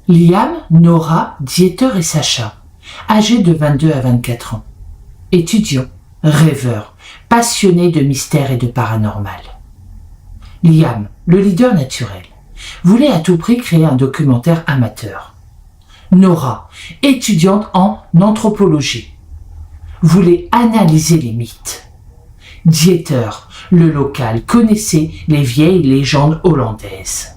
Liam, Nora, Dieter et Sacha, âgés de 22 à 24 ans, étudiants, rêveurs, passionnés de mystère et de paranormal. Liam, le leader naturel, voulait à tout prix créer un documentaire amateur. Nora, étudiante en anthropologie, voulait analyser les mythes. Dieter, le local, connaissait les vieilles légendes hollandaises.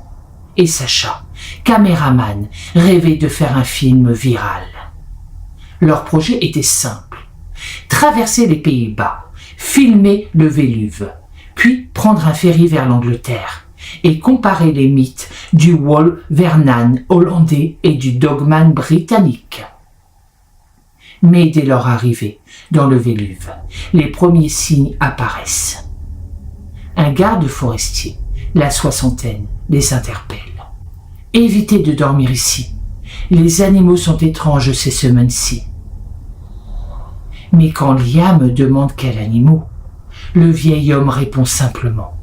Et Sacha, caméraman, rêvait de faire un film viral. Leur projet était simple: traverser les Pays-Bas, filmer le Véluve, puis prendre un ferry vers l'Angleterre et comparer les mythes du Wolverhampton hollandais et du Dogman britannique. Mais dès leur arrivée dans le Véluve, les premiers signes apparaissent. Un garde forestier, la soixantaine, les interpelle. Évitez de dormir ici. Les animaux sont étranges ces semaines-ci. Mais quand Liam demande quels animaux, le vieil homme répond simplement: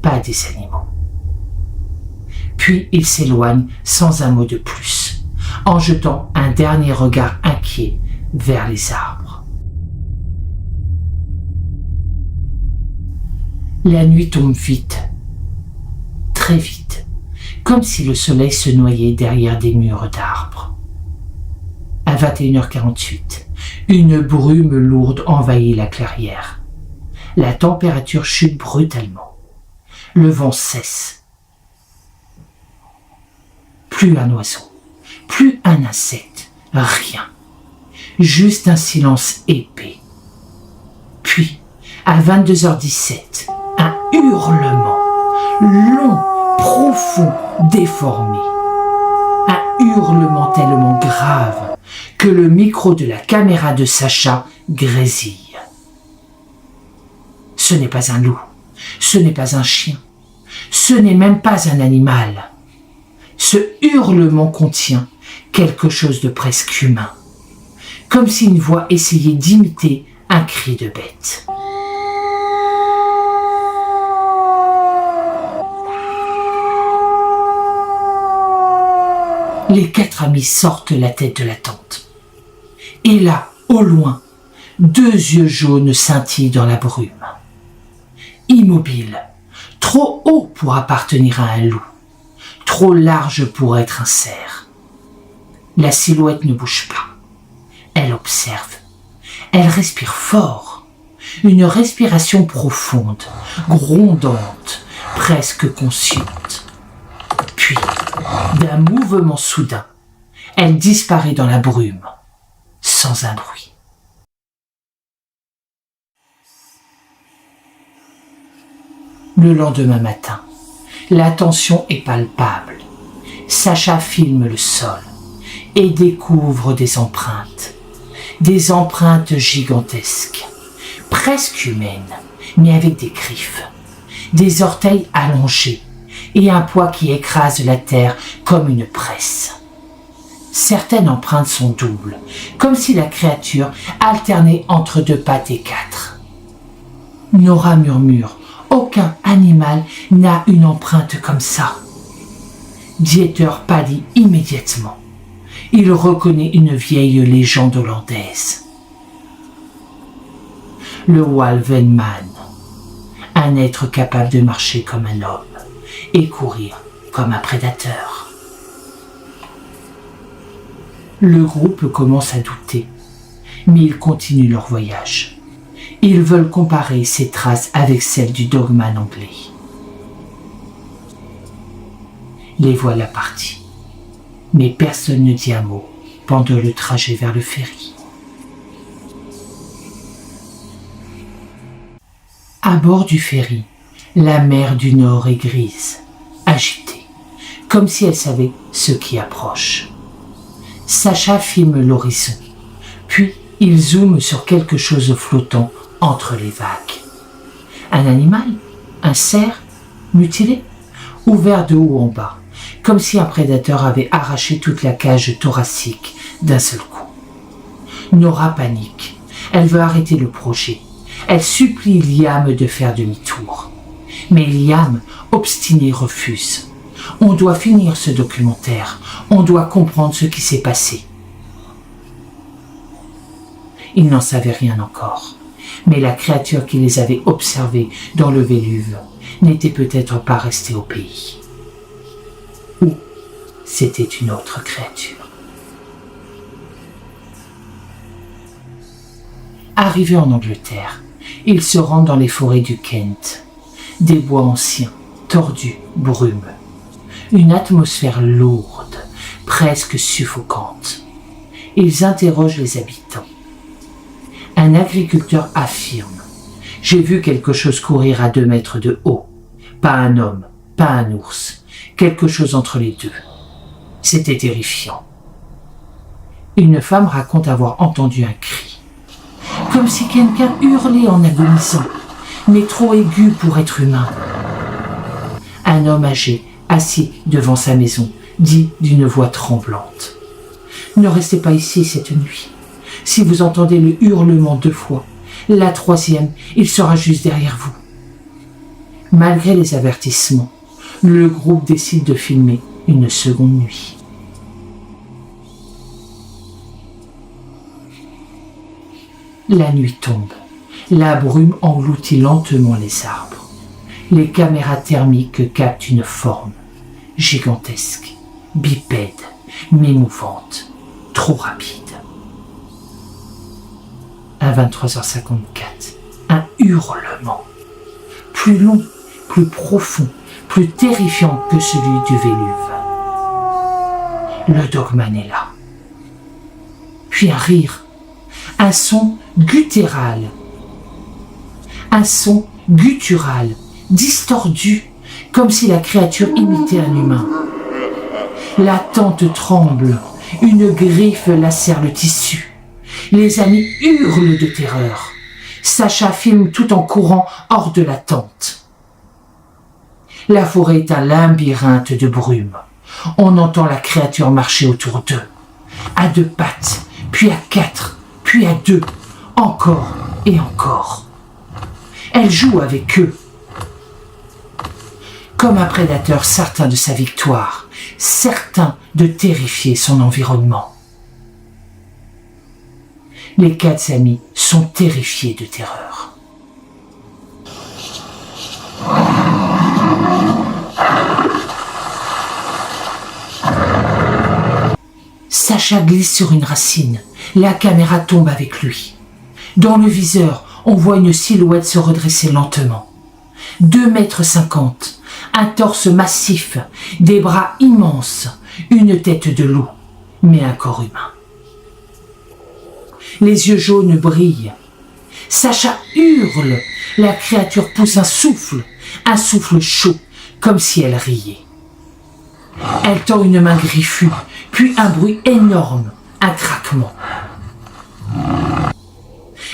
pas des animaux. Puis Puis il s'éloigne sans un mot de plus, en jetant un dernier regard inquiet vers les arbres. La nuit tombe vite, très vite, comme si le soleil se noyait derrière des murs d'arbres. À 21h48, une brume lourde envahit la clairière. La température chute brutalement. Le vent cesse. Plus un oiseau, plus un insecte, rien. Juste un silence épais. Puis, à 22h17, un hurlement, long, profond, déformé. Un hurlement tellement grave que le micro de la caméra de Sacha grésille. Ce n'est pas un loup, ce n'est pas un chien, ce n'est même pas un animal. Ce hurlement contient quelque chose de presque humain, comme si une voix essayait d'imiter un cri de bête. Les 4 amis sortent la tête de la tente. Et là, au loin, 2 yeux jaunes scintillent dans la brume. Immobile, trop haut pour appartenir à un loup, trop large pour être un cerf. La silhouette ne bouge pas. Elle observe. Elle respire fort. Une respiration profonde, grondante, presque consciente. Puis, d'un mouvement soudain, elle disparaît dans la brume, sans un bruit. Le lendemain matin, la tension est palpable. Sacha filme le sol et découvre des empreintes gigantesques, presque humaines, mais avec des griffes, des orteils allongés et un poids qui écrase la terre comme une presse. Certaines empreintes sont doubles, comme si la créature alternait entre 2 pattes et 4. Nora murmure, aucun animal n'a une empreinte comme ça. Dieter pâlit immédiatement. Il reconnaît une vieille légende hollandaise. Le Walvenman, un être capable de marcher comme un homme et courir comme un prédateur. Le groupe commence à douter, mais ils continuent leur voyage. Ils veulent comparer ces traces avec celles du dogman anglais. Les voilà partis, mais personne ne dit un mot pendant le trajet vers le ferry. À bord du ferry, la mer du Nord est grise, agitée, comme si elle savait ce qui approche. Sacha filme l'horizon, puis il zoome sur quelque chose flottant entre les vagues. Un animal? Un cerf? Mutilé? Ouvert de haut en bas, comme si un prédateur avait arraché toute la cage thoracique d'un seul coup. Nora panique. Elle veut arrêter le projet. Elle supplie Liam de faire demi-tour. Mais Liam, obstiné, refuse. On doit finir ce documentaire. On doit comprendre ce qui s'est passé. Ils n'en savaient rien encore. Mais la créature qui les avait observés dans le Véluve n'était peut-être pas restée au pays. Ou c'était une autre créature. Arrivés en Angleterre, ils se rendent dans les forêts du Kent. Des bois anciens, tordus, brume. Une atmosphère lourde, presque suffocante. Ils interrogent les habitants. Un agriculteur affirme « J'ai vu quelque chose courir à 2 mètres de haut. Pas un homme, pas un ours. Quelque chose entre les deux. C'était terrifiant. » Une femme raconte avoir entendu un cri. Comme si quelqu'un hurlait en agonisant, mais trop aigu pour être humain. Un homme âgé, assis devant sa maison, dit d'une voix tremblante « Ne restez pas ici cette nuit. Si vous entendez le hurlement 2 fois, la 3e, il sera juste derrière vous. » Malgré les avertissements, Le groupe décide de filmer une seconde nuit. La nuit tombe. La brume engloutit lentement les arbres. Les caméras thermiques captent une forme gigantesque, bipède, mais mouvante, trop rapide. À 23h54, un hurlement, plus long, plus profond, plus terrifiant que celui du Véluve. Le Dogman est là. Puis un rire, un son guttural, distordu, comme si la créature imitait un humain. La tente tremble, une griffe lacère le tissu. Les amis hurlent de terreur. Sacha filme tout en courant hors de la tente. La forêt est un labyrinthe de brume. On entend la créature marcher autour d'eux, à 2 pattes, puis à 4, puis à 2, encore et encore. Elle joue avec eux. Comme un prédateur certain de sa victoire, certain de terrifier son environnement. Les 4 amis sont terrifiés de terreur. Sacha glisse sur une racine. La caméra tombe avec lui. Dans le viseur, on voit une silhouette se redresser lentement. 2,50 m, un torse massif, des bras immenses, une tête de loup, mais un corps humain. Les yeux jaunes brillent. Sacha hurle. La créature pousse un souffle chaud, comme si elle riait. Elle tend une main griffue, puis un bruit énorme, un craquement.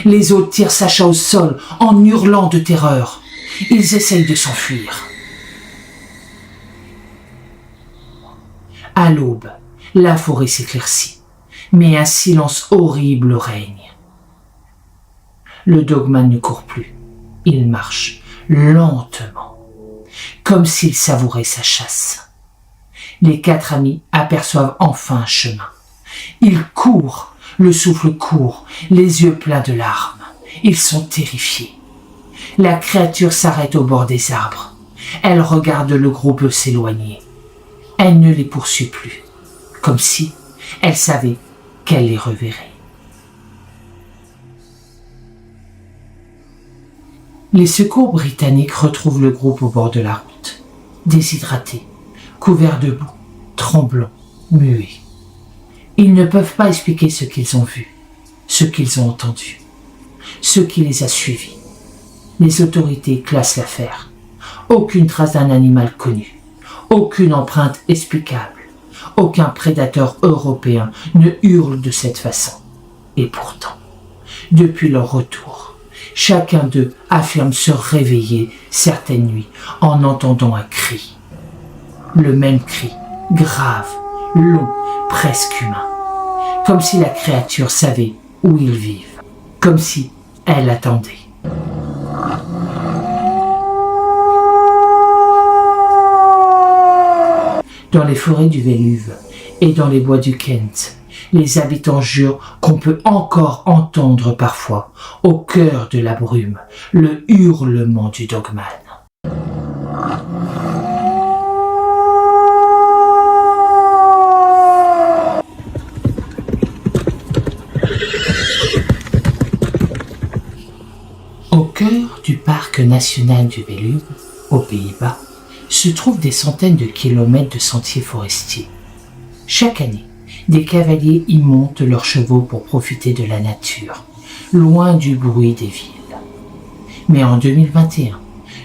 Les autres tirent Sacha au sol en hurlant de terreur. Ils essayent de s'enfuir. À l'aube, la forêt s'éclaircit, mais un silence horrible règne. Le Dogman ne court plus. Il marche lentement, comme s'il savourait sa chasse. Les 4 amis aperçoivent enfin un chemin. Ils courent, le souffle court, les yeux pleins de larmes. Ils sont terrifiés. La créature s'arrête au bord des arbres. Elle regarde le groupe s'éloigner. Elle ne les poursuit plus, comme si elle savait qu'elle les reverrait. Les secours britanniques retrouvent le groupe au bord de la route, déshydratés, couverts de boue, tremblants, muets. Ils ne peuvent pas expliquer ce qu'ils ont vu, ce qu'ils ont entendu, ce qui les a suivis. Les autorités classent l'affaire. Aucune trace d'un animal connu, aucune empreinte explicable, aucun prédateur européen ne hurle de cette façon. Et pourtant, depuis leur retour, chacun d'eux affirme se réveiller certaines nuits en entendant un cri. Le même cri, grave, long, presque humain. Comme si la créature savait où ils vivent. Comme si elle attendait. Dans les forêts du Véluve et dans les bois du Kent, les habitants jurent qu'on peut encore entendre parfois, au cœur de la brume, le hurlement du Dogman. Au cœur du parc national du Véluve, aux Pays-Bas, se trouvent des centaines de kilomètres de sentiers forestiers. Chaque année, des cavaliers y montent leurs chevaux pour profiter de la nature, loin du bruit des villes. Mais en 2021,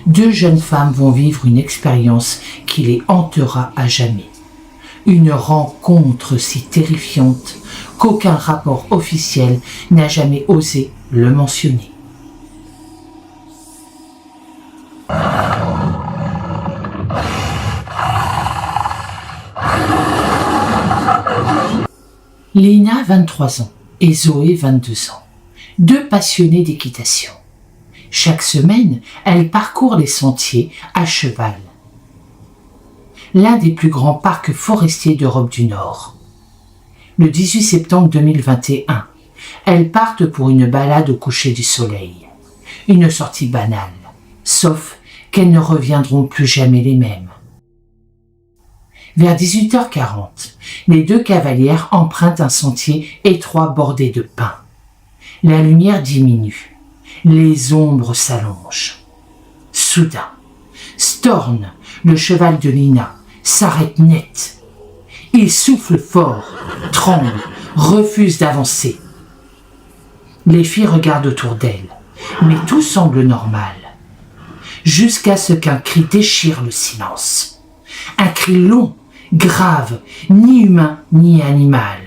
2 jeunes femmes vont vivre une expérience qui les hantera à jamais. Une rencontre si terrifiante qu'aucun rapport officiel n'a jamais osé le mentionner. Lina, 23 ans, et Zoé, 22 ans, 2 passionnées d'équitation. Chaque semaine, elles parcourent les sentiers à cheval. l'un des plus grands parcs forestiers d'Europe du Nord. Le 18 septembre 2021, elles partent pour une balade au coucher du soleil. Une sortie banale, sauf qu'elles ne reviendront plus jamais les mêmes. Vers 18h40, les deux cavalières empruntent un sentier étroit bordé de pins. La lumière diminue, les ombres s'allongent. Soudain, Storn, le cheval de Lina, s'arrête net. Il souffle fort, tremble, refuse d'avancer. Les filles regardent autour d'elles, mais tout semble normal. Jusqu'à ce qu'un cri déchire le silence. Un cri long, grave, ni humain ni animal.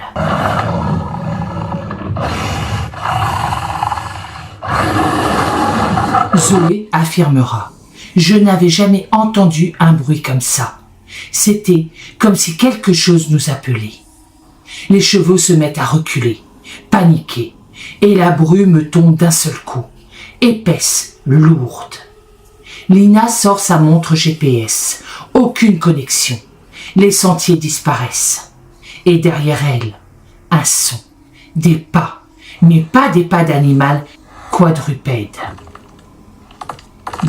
Zoé affirmera « Je n'avais jamais entendu un bruit comme ça. C'était comme si quelque chose nous appelait. » Les chevaux se mettent à reculer, paniqués, et la brume tombe d'un seul coup, épaisse, lourde. Lina sort sa montre GPS, aucune connexion. Les sentiers disparaissent. Et derrière elle, un son, des pas, mais pas des pas d'animal quadrupède.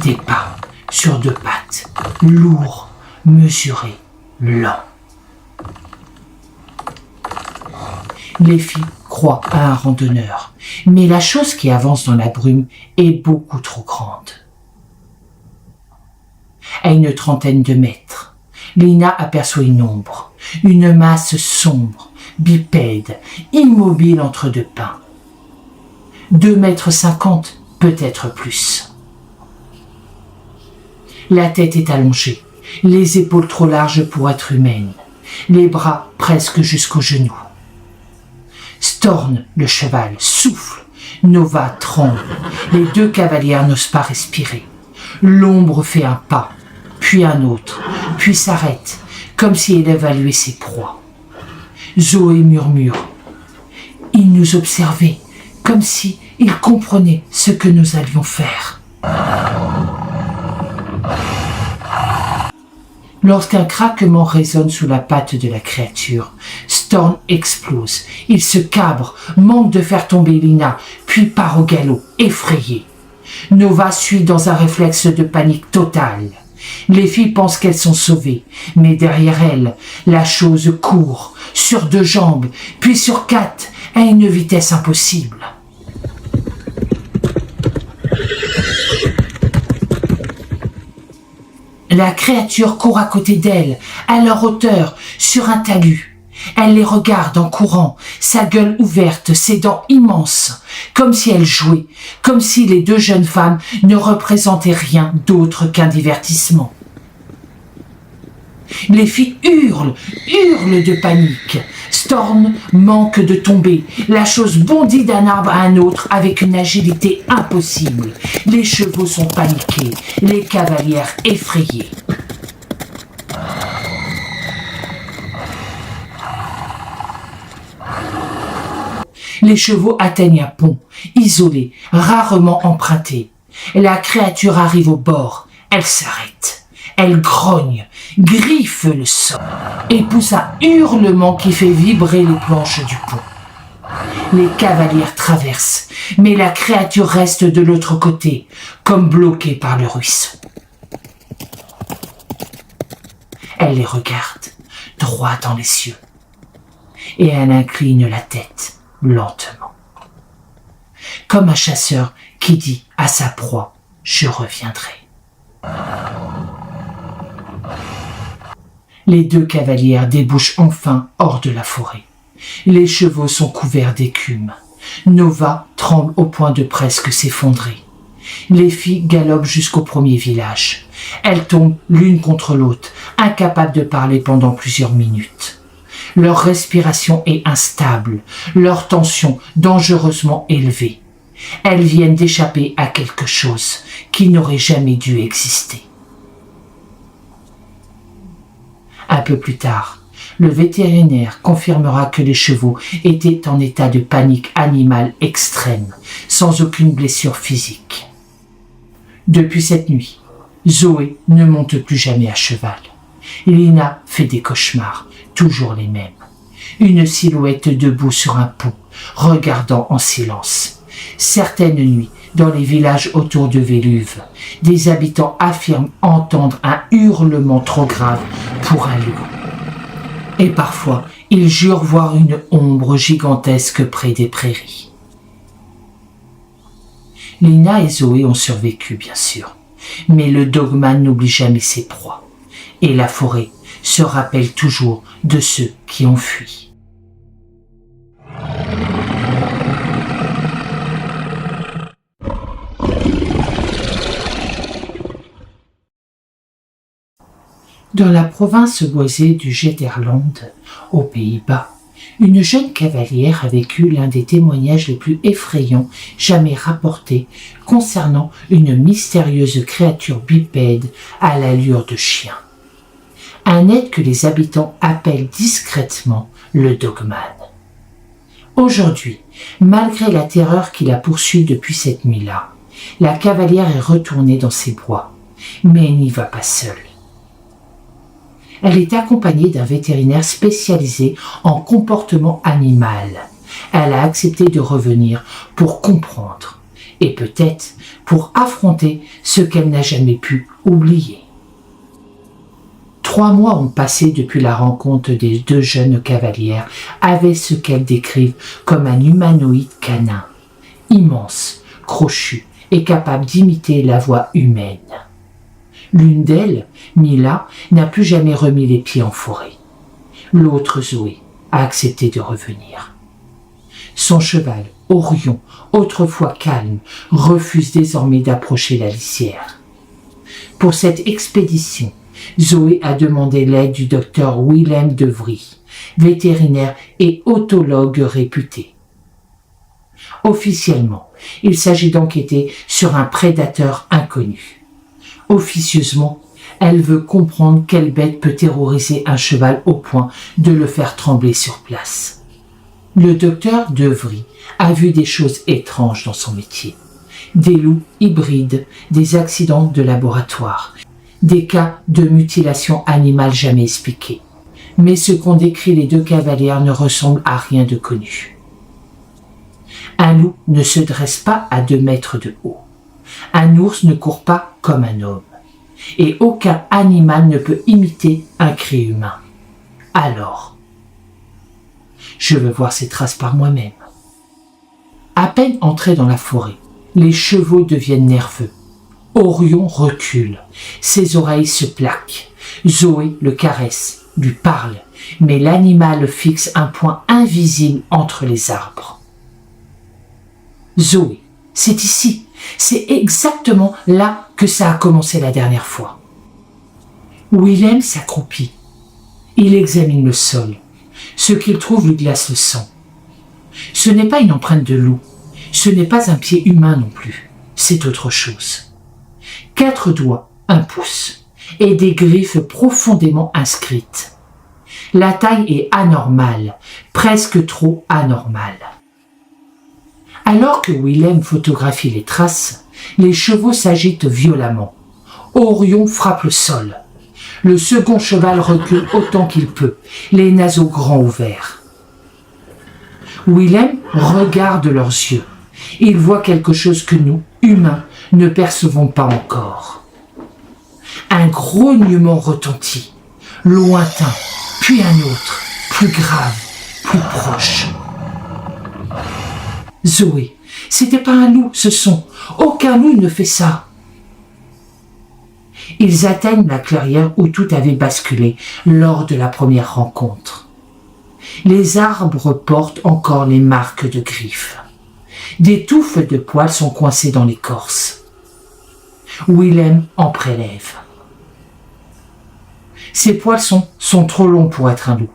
Des pas sur deux pattes, lourds, mesurés, lents. Les filles croient à un randonneur, mais la chose qui avance dans la brume est beaucoup trop grande. À une trentaine de mètres, Lina aperçoit une ombre, une masse sombre, bipède, immobile entre deux pins. 2,50 m, peut-être plus. La tête est allongée, les épaules trop larges pour être humaines, les bras presque jusqu'aux genoux. Storn, le cheval, souffle, Nova tremble, les deux cavalières n'osent pas respirer. L'ombre fait un pas, puis un autre, puis s'arrête, comme si elle évaluait ses proies. Zoé murmure. Il nous observait, comme si il comprenait ce que nous allions faire. Lorsqu'un craquement résonne sous la patte de la créature, Storn explose. Il se cabre, manque de faire tomber Lina, puis part au galop, effrayé. Nova suit dans un réflexe de panique totale. Les filles pensent qu'elles sont sauvées, mais derrière elles, la chose court, sur 2 jambes, puis sur 4, à une vitesse impossible. La créature court à côté d'elles, à leur hauteur, sur un talus. Elle les regarde en courant, sa gueule ouverte, ses dents immenses, comme si elle jouait, comme si les 2 jeunes femmes ne représentaient rien d'autre qu'un divertissement. Les filles hurlent de panique. Storn manque de tomber. La chose bondit d'un arbre à un autre avec une agilité impossible. Les chevaux sont paniqués, les cavalières effrayées. Les chevaux atteignent un pont, isolé, rarement emprunté. La créature arrive au bord. Elle s'arrête. Elle grogne, griffe le sol et pousse un hurlement qui fait vibrer les planches du pont. Les cavalières traversent, mais la créature reste de l'autre côté, comme bloquée par le ruisseau. Elle les regarde, droit dans les cieux, et elle incline la tête lentement, comme un chasseur qui dit à sa proie « Je reviendrai ». Les 2 cavalières débouchent enfin hors de la forêt. Les chevaux sont couverts d'écume. Nova tremble au point de presque s'effondrer. Les filles galopent jusqu'au premier village. Elles tombent l'une contre l'autre, incapables de parler pendant plusieurs minutes. Leur respiration est instable, leur tension dangereusement élevée. Elles viennent d'échapper à quelque chose qui n'aurait jamais dû exister. Un peu plus tard, le vétérinaire confirmera que les chevaux étaient en état de panique animale extrême, sans aucune blessure physique. Depuis cette nuit, Zoé ne monte plus jamais à cheval. Lina fait des cauchemars, toujours les mêmes. Une silhouette debout sur un pont, regardant en silence. Certaines nuits, dans les villages autour de Véluve, des habitants affirment entendre un hurlement trop grave pour un loup. Et parfois, ils jurent voir une ombre gigantesque près des prairies. Lina et Zoé ont survécu, bien sûr, mais le dogman n'oublie jamais ses proies. Et la forêt se rappelle toujours de ceux qui ont fui. Dans la province boisée du Gelderland, aux Pays-Bas, une jeune cavalière a vécu l'un des témoignages les plus effrayants jamais rapportés concernant une mystérieuse créature bipède à l'allure de chien. Un être que les habitants appellent discrètement le dogman. Aujourd'hui, malgré la terreur qui la poursuit depuis cette nuit-là, la cavalière est retournée dans ses bois, mais elle n'y va pas seule. Elle est accompagnée d'un vétérinaire spécialisé en comportement animal. Elle a accepté de revenir pour comprendre et peut-être pour affronter ce qu'elle n'a jamais pu oublier. 3 mois ont passé depuis la rencontre des 2 jeunes cavalières avec ce qu'elles décrivent comme un humanoïde canin, immense, crochu et capable d'imiter la voix humaine. L'une d'elles, Mila, n'a plus jamais remis les pieds en forêt. L'autre, Zoé, a accepté de revenir. Son cheval, Orion, autrefois calme, refuse désormais d'approcher la lisière. Pour cette expédition, Zoé a demandé l'aide du docteur Willem de Vries, vétérinaire et otologue réputé. Officiellement, il s'agit d'enquêter sur un prédateur inconnu. Officieusement, elle veut comprendre quelle bête peut terroriser un cheval au point de le faire trembler sur place. Le docteur de Vries a vu des choses étranges dans son métier. Des loups hybrides, des accidents de laboratoire, des cas de mutilation animale jamais expliqués. Mais ce qu'ont décrit les 2 cavalières ne ressemble à rien de connu. Un loup ne se dresse pas à 2 mètres de haut. Un ours ne court pas comme un homme. Et aucun animal ne peut imiter un cri humain. Alors, je veux voir ces traces par moi-même. À peine entré dans la forêt, les chevaux deviennent nerveux. Orion recule, ses oreilles se plaquent. Zoé le caresse, lui parle, mais l'animal fixe un point invisible entre les arbres. Zoé, c'est ici, c'est exactement là que ça a commencé la dernière fois. Willem s'accroupit. Il examine le sol. Ce qu'il trouve lui glace le sang. Ce n'est pas une empreinte de loup. Ce n'est pas un pied humain non plus. C'est autre chose. 4 doigts, 1 pouce, et des griffes profondément inscrites. La taille est anormale, presque trop anormale. Alors que Willem photographie les traces, les chevaux s'agitent violemment. Orion frappe le sol. Le second cheval recule autant qu'il peut, les naseaux grands ouverts. Willem regarde leurs yeux. Il voit quelque chose que nous, humains, ne percevons pas encore. Un grognement retentit, lointain, puis un autre, plus grave, plus proche. Zoé, c'était pas un loup, ce son. Aucun loup ne fait ça. Ils atteignent la clairière où tout avait basculé lors de la première rencontre. Les arbres portent encore les marques de griffes. Des touffes de poils sont coincées dans l'écorce. Willem en prélève. Ces poils sont trop longs pour être un loup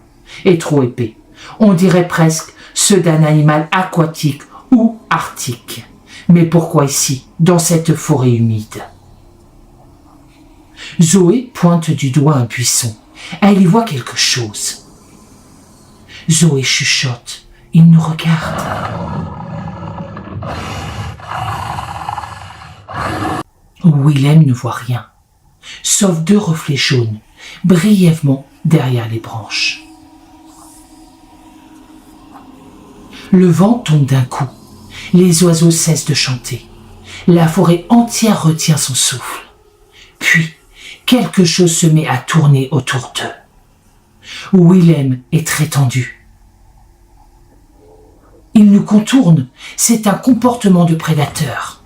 et trop épais. On dirait presque ceux d'un animal aquatique ou arctique. Mais pourquoi ici, dans cette forêt humide? Zoé pointe du doigt un buisson. Elle y voit quelque chose. Zoé chuchote. Il nous regarde. Willem ne voit rien, sauf 2 reflets jaunes brièvement derrière les branches. Le vent tombe d'un coup. Les oiseaux cessent de chanter. La forêt entière retient son souffle. Puis, quelque chose se met à tourner autour d'eux. Willem est très tendu. Il nous contourne. C'est un comportement de prédateur.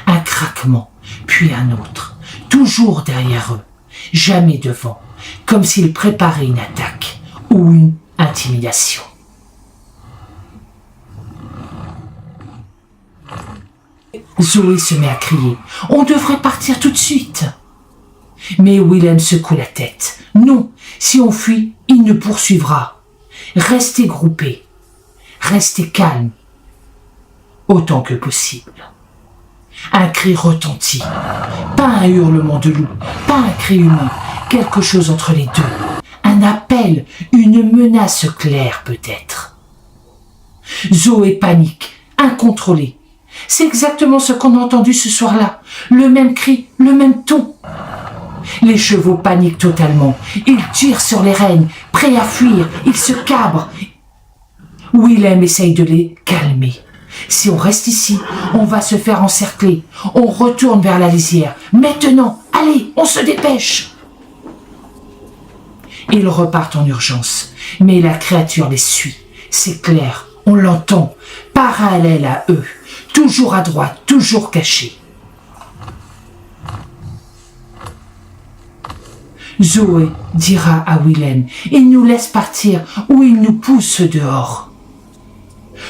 Un craquement, puis un autre, toujours derrière eux, jamais devant, comme s'ils préparaient une attaque ou une intimidation. Zoé se met à crier. « On devrait partir tout de suite !» Mais Willem secoue la tête. « Non, si on fuit, il nous poursuivra. Restez groupés. Restez calmes. Autant que possible. » Un cri retentit. Pas un hurlement de loup, pas un cri humain. Quelque chose entre les deux. Un appel, une menace claire peut-être. Zoé panique, incontrôlée. C'est exactement ce qu'on a entendu ce soir-là. Le même cri, le même ton. Les chevaux paniquent totalement. Ils tirent sur les rênes, prêts à fuir. Ils se cabrent. Willem essaye de les calmer. Si on reste ici, on va se faire encercler. On retourne vers la lisière. Maintenant, allez, on se dépêche. Ils repartent en urgence. Mais la créature les suit. C'est clair, on l'entend. Parallèle à eux. Toujours à droite, toujours caché. Zoé dira à Willem, il nous laisse partir ou il nous pousse dehors.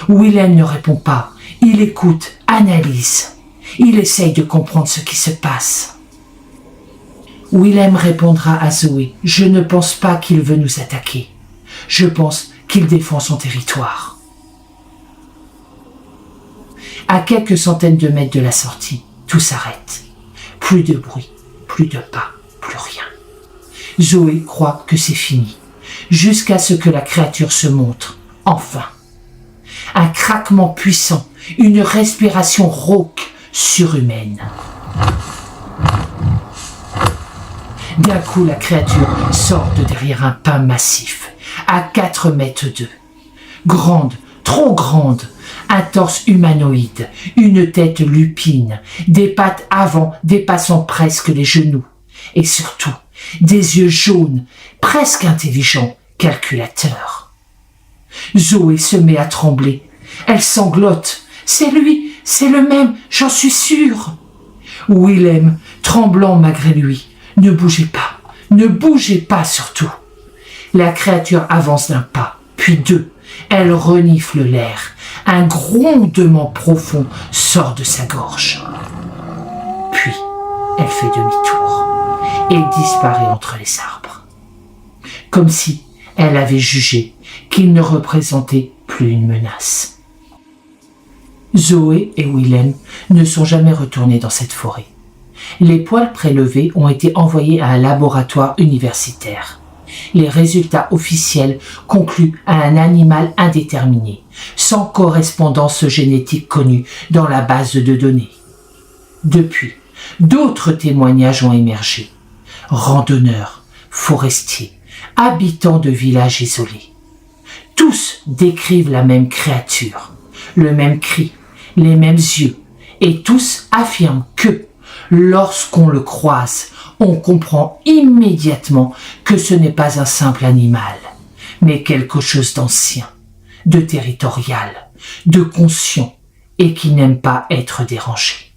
Willem ne répond pas, il écoute, analyse. Il essaye de comprendre ce qui se passe. Willem répondra à Zoé, je ne pense pas qu'il veut nous attaquer. Je pense qu'il défend son territoire. À quelques centaines de mètres de la sortie, tout s'arrête. Plus de bruit, plus de pas, plus rien. Zoé croit que c'est fini, jusqu'à ce que la créature se montre, enfin. Un craquement puissant, une respiration rauque, surhumaine. D'un coup, la créature sort de derrière un pin massif, à 4 mètres d'eux. Grande, trop grande, un torse humanoïde, une tête lupine, des pattes avant dépassant presque les genoux, et surtout des yeux jaunes, presque intelligents, calculateurs. Zoé se met à trembler. Elle sanglote. « C'est lui, c'est le même, j'en suis sûre !» Willem, tremblant malgré lui, « Ne bougez pas surtout !» La créature avance d'un pas, puis 2. Elle renifle l'air. Un grondement profond sort de sa gorge. Puis, elle fait demi-tour et disparaît entre les arbres. Comme si elle avait jugé qu'il ne représentait plus une menace. Zoé et Willem ne sont jamais retournés dans cette forêt. Les poils prélevés ont été envoyés à un laboratoire universitaire. Les résultats officiels concluent à un animal indéterminé, sans correspondance génétique connue dans la base de données. Depuis, d'autres témoignages ont émergé. Randonneurs, forestiers, habitants de villages isolés. Tous décrivent la même créature, le même cri, les mêmes yeux, et tous affirment que, lorsqu'on le croise, on comprend immédiatement que ce n'est pas un simple animal, mais quelque chose d'ancien, de territorial, de conscient et qui n'aime pas être dérangé.